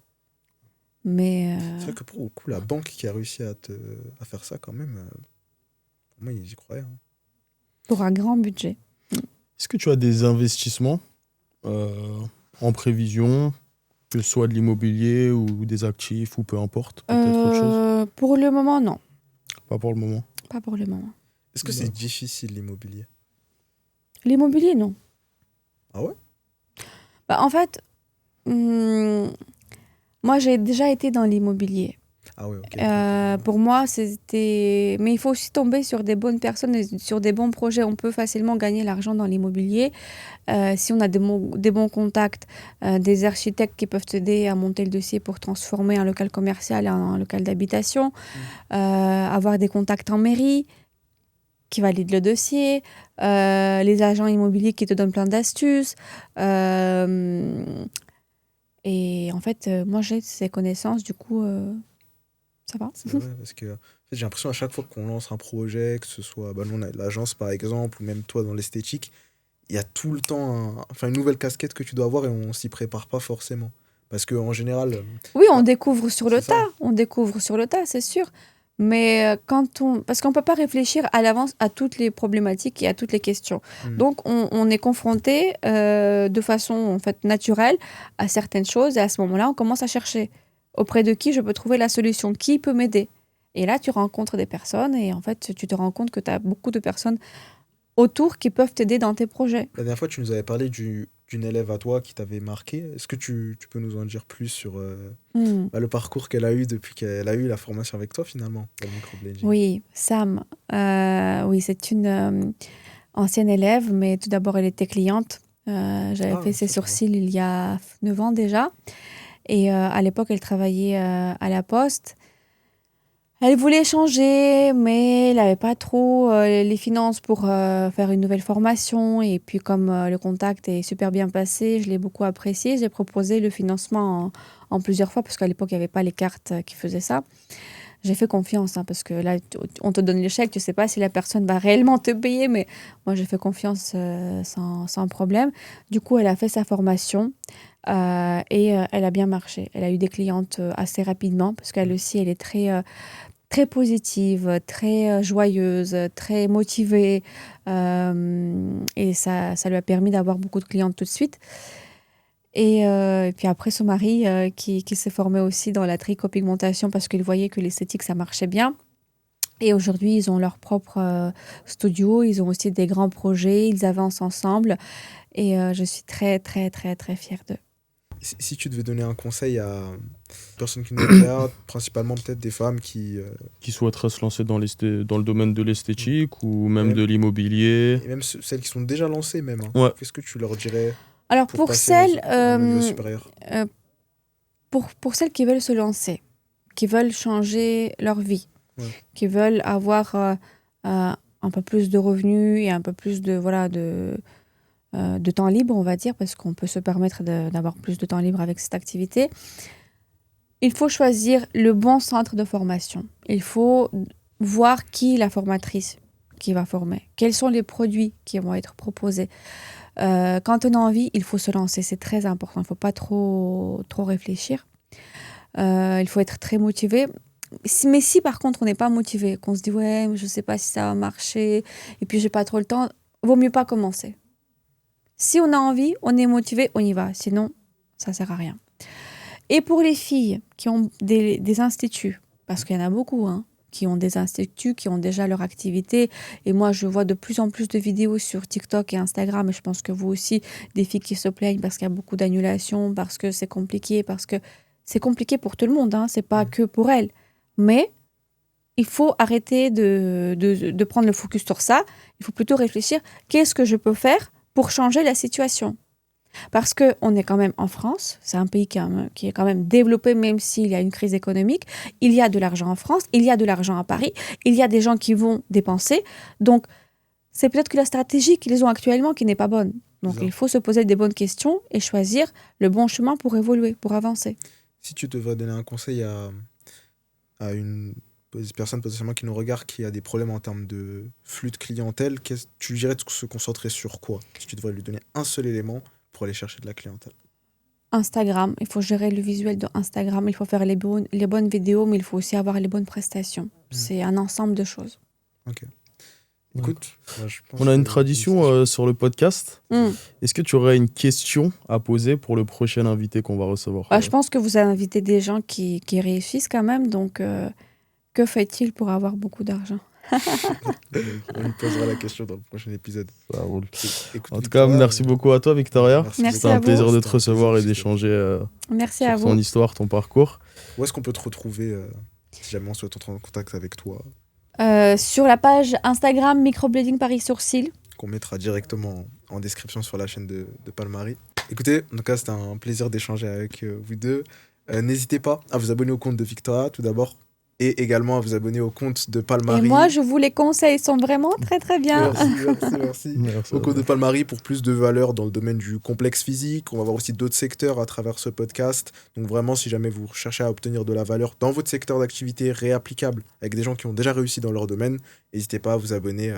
Mais C'est vrai que pour le coup, la banque qui a réussi à faire ça, quand même, pour moi, ils y croyaient. Hein. pour un grand budget. Est-ce que tu as des investissements en prévision, que ce soit de l'immobilier ou des actifs ou peu importe, peut-être autre chose? Pour le moment, non. Pas pour le moment. Pas pour le moment. Est-ce que c'est difficile, l'immobilier? L'immobilier, non. Ah ouais? En fait, moi, j'ai déjà été dans l'immobilier. Ah ouais, ok. Pour moi, c'était... Mais il faut aussi tomber sur des bonnes personnes et sur des bons projets. On peut facilement gagner l'argent dans l'immobilier si on a des bons contacts, des architectes qui peuvent t'aider à monter le dossier pour transformer un local commercial en un local d'habitation, avoir des contacts en mairie qui valident le dossier, les agents immobiliers qui te donnent plein d'astuces. Et en fait, moi, j'ai ces connaissances, du coup... Ça va. C'est vrai, parce que en fait, j'ai l'impression à chaque fois qu'on lance un projet, que ce soit nous, on a l'agence par exemple, ou même toi dans l'esthétique, il y a tout le temps une nouvelle casquette que tu dois avoir et on s'y prépare pas forcément. Parce qu'en général, Oui, on découvre sur le c'est ça. tas. On découvre sur le tas, c'est sûr. Mais parce qu'on ne peut pas réfléchir à l'avance à toutes les problématiques et à toutes les questions. Donc, on est confronté de façon en fait, naturelle à certaines choses. Et à ce moment-là, on commence à chercher auprès de qui je peux trouver la solution, qui peut m'aider. Et là, tu rencontres des personnes et en fait, tu te rends compte que tu as beaucoup de personnes autour qui peuvent t'aider dans tes projets. La dernière fois, tu nous avais parlé d'une élève à toi qui t'avait marqué. Est-ce que tu peux nous en dire plus sur le parcours qu'elle a eu depuis qu'elle a eu la formation avec toi finalement dans le microblading? Oui, Sam. Oui, c'est une ancienne élève, mais tout d'abord, elle était cliente. J'avais fait ses ça, sourcils il y a 9 ans déjà. Et à l'époque, elle travaillait à la Poste. Elle voulait changer, mais elle n'avait pas trop les finances pour faire une nouvelle formation. Et puis, comme le contact est super bien passé, je l'ai beaucoup apprécié. J'ai proposé le financement en plusieurs fois, parce qu'à l'époque, il n'y avait pas les cartes qui faisaient ça. J'ai fait confiance, hein, parce que là, on te donne le chèque, tu ne sais pas si la personne va réellement te payer, mais moi, j'ai fait confiance sans problème. Du coup, elle a fait sa formation et elle a bien marché. Elle a eu des clientes assez rapidement, parce qu'elle aussi, elle est très positive, très joyeuse, très motivée. Et ça lui a permis d'avoir beaucoup de clientes tout de suite. Et puis après, son mari qui s'est formé aussi dans la tricopigmentation parce qu'il voyait que l'esthétique, ça marchait bien. Et aujourd'hui, ils ont leur propre studio. Ils ont aussi des grands projets. Ils avancent ensemble. Et je suis très, très, très, très fière d'eux. Si tu devais donner un conseil à des personnes qui nous regardent, principalement peut-être des femmes qui souhaiteraient se lancer dans le domaine de l'esthétique ou même Ouais. de l'immobilier. et même celles qui sont déjà lancées même, hein, Ouais. qu'est-ce que tu leur dirais Alors, pour pour passer celles, à un niveau supérieur? pour celles qui veulent se lancer, qui veulent changer leur vie, Ouais. qui veulent avoir un peu plus de revenus et un peu plus de temps libre, on va dire, parce qu'on peut se permettre d'avoir plus de temps libre avec cette activité, il faut choisir le bon centre de formation. Il faut voir qui est la formatrice qui va former, quels sont les produits qui vont être proposés. Quand on a envie, il faut se lancer, c'est très important. Il ne faut pas trop réfléchir. Il faut être très motivé. Mais si par contre on n'est pas motivé, qu'on se dit ouais, je ne sais pas si ça va marcher, et puis j'ai pas trop le temps, vaut mieux pas commencer. Si on a envie, on est motivé, on y va. Sinon, ça sert à rien. Et pour les filles qui ont des instituts, parce qu'il y en a beaucoup, hein, qui ont des instituts, qui ont déjà leur activité. Et moi, je vois de plus en plus de vidéos sur TikTok et Instagram, et je pense que vous aussi, des filles qui se plaignent parce qu'il y a beaucoup d'annulations, parce que c'est compliqué pour tout le monde, hein, c'est pas que pour elles. Mais il faut arrêter de prendre le focus sur ça. Il faut plutôt réfléchir, qu'est-ce que je peux faire pour changer la situation ? Parce qu'on est quand même en France, c'est un pays qui est quand même développé, même s'il y a une crise économique. Il y a de l'argent en France, il y a de l'argent à Paris, il y a des gens qui vont dépenser. Donc, c'est peut-être que la stratégie qu'ils ont actuellement qui n'est pas bonne. Donc, il faut se poser des bonnes questions et choisir le bon chemin pour évoluer, pour avancer. Si tu devrais donner un conseil à une personne potentiellement qui nous regarde, qui a des problèmes en termes de flux de clientèle, tu lui dirais de se concentrer sur quoi? Si tu devrais lui donner un seul élément pour aller chercher de la clientèle. Instagram, il faut gérer le visuel de Instagram, il faut faire les bonnes vidéos, mais il faut aussi avoir les bonnes prestations. C'est un ensemble de choses. Ok. Écoute, moi, je pense on a une que- tradition sur le podcast. Est-ce que tu aurais une question à poser pour le prochain invité qu'on va recevoir? Je pense que vous avez invité des gens qui réussissent quand même, donc que fait-il pour avoir beaucoup d'argent? On lui posera la question dans le prochain épisode. Ça roule. Écoute, En tout cas, merci beaucoup à toi, Victoria. Merci C'était à un vous. plaisir de C'était te un recevoir et plaisir, d'échanger Merci sur à ton vous. histoire, ton parcours. Où est-ce qu'on peut te retrouver si jamais on souhaite entrer en contact avec toi, Sur la page Instagram Microblading Paris Sourcils. qu'on mettra directement en description sur la chaîne de Palmari. Écoutez, en tout cas, c'était un plaisir d'échanger avec vous deux. N'hésitez pas à vous abonner au compte de Victoria, tout d'abord, et également à vous abonner au compte de Palmari. Et moi, je vous les conseille, ils sont vraiment très très bien. Merci. Merci. Au compte de Palmari pour plus de valeur dans le domaine du complexe physique. On va voir aussi d'autres secteurs à travers ce podcast. Donc vraiment, si jamais vous cherchez à obtenir de la valeur dans votre secteur d'activité réapplicable avec des gens qui ont déjà réussi dans leur domaine, n'hésitez pas à vous abonner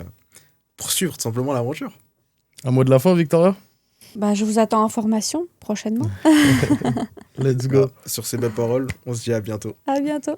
pour suivre tout simplement l'aventure. Un mot de la fin, Victoria? Je vous attends en formation prochainement. Let's go. Sur ces belles paroles, on se dit à bientôt. À bientôt.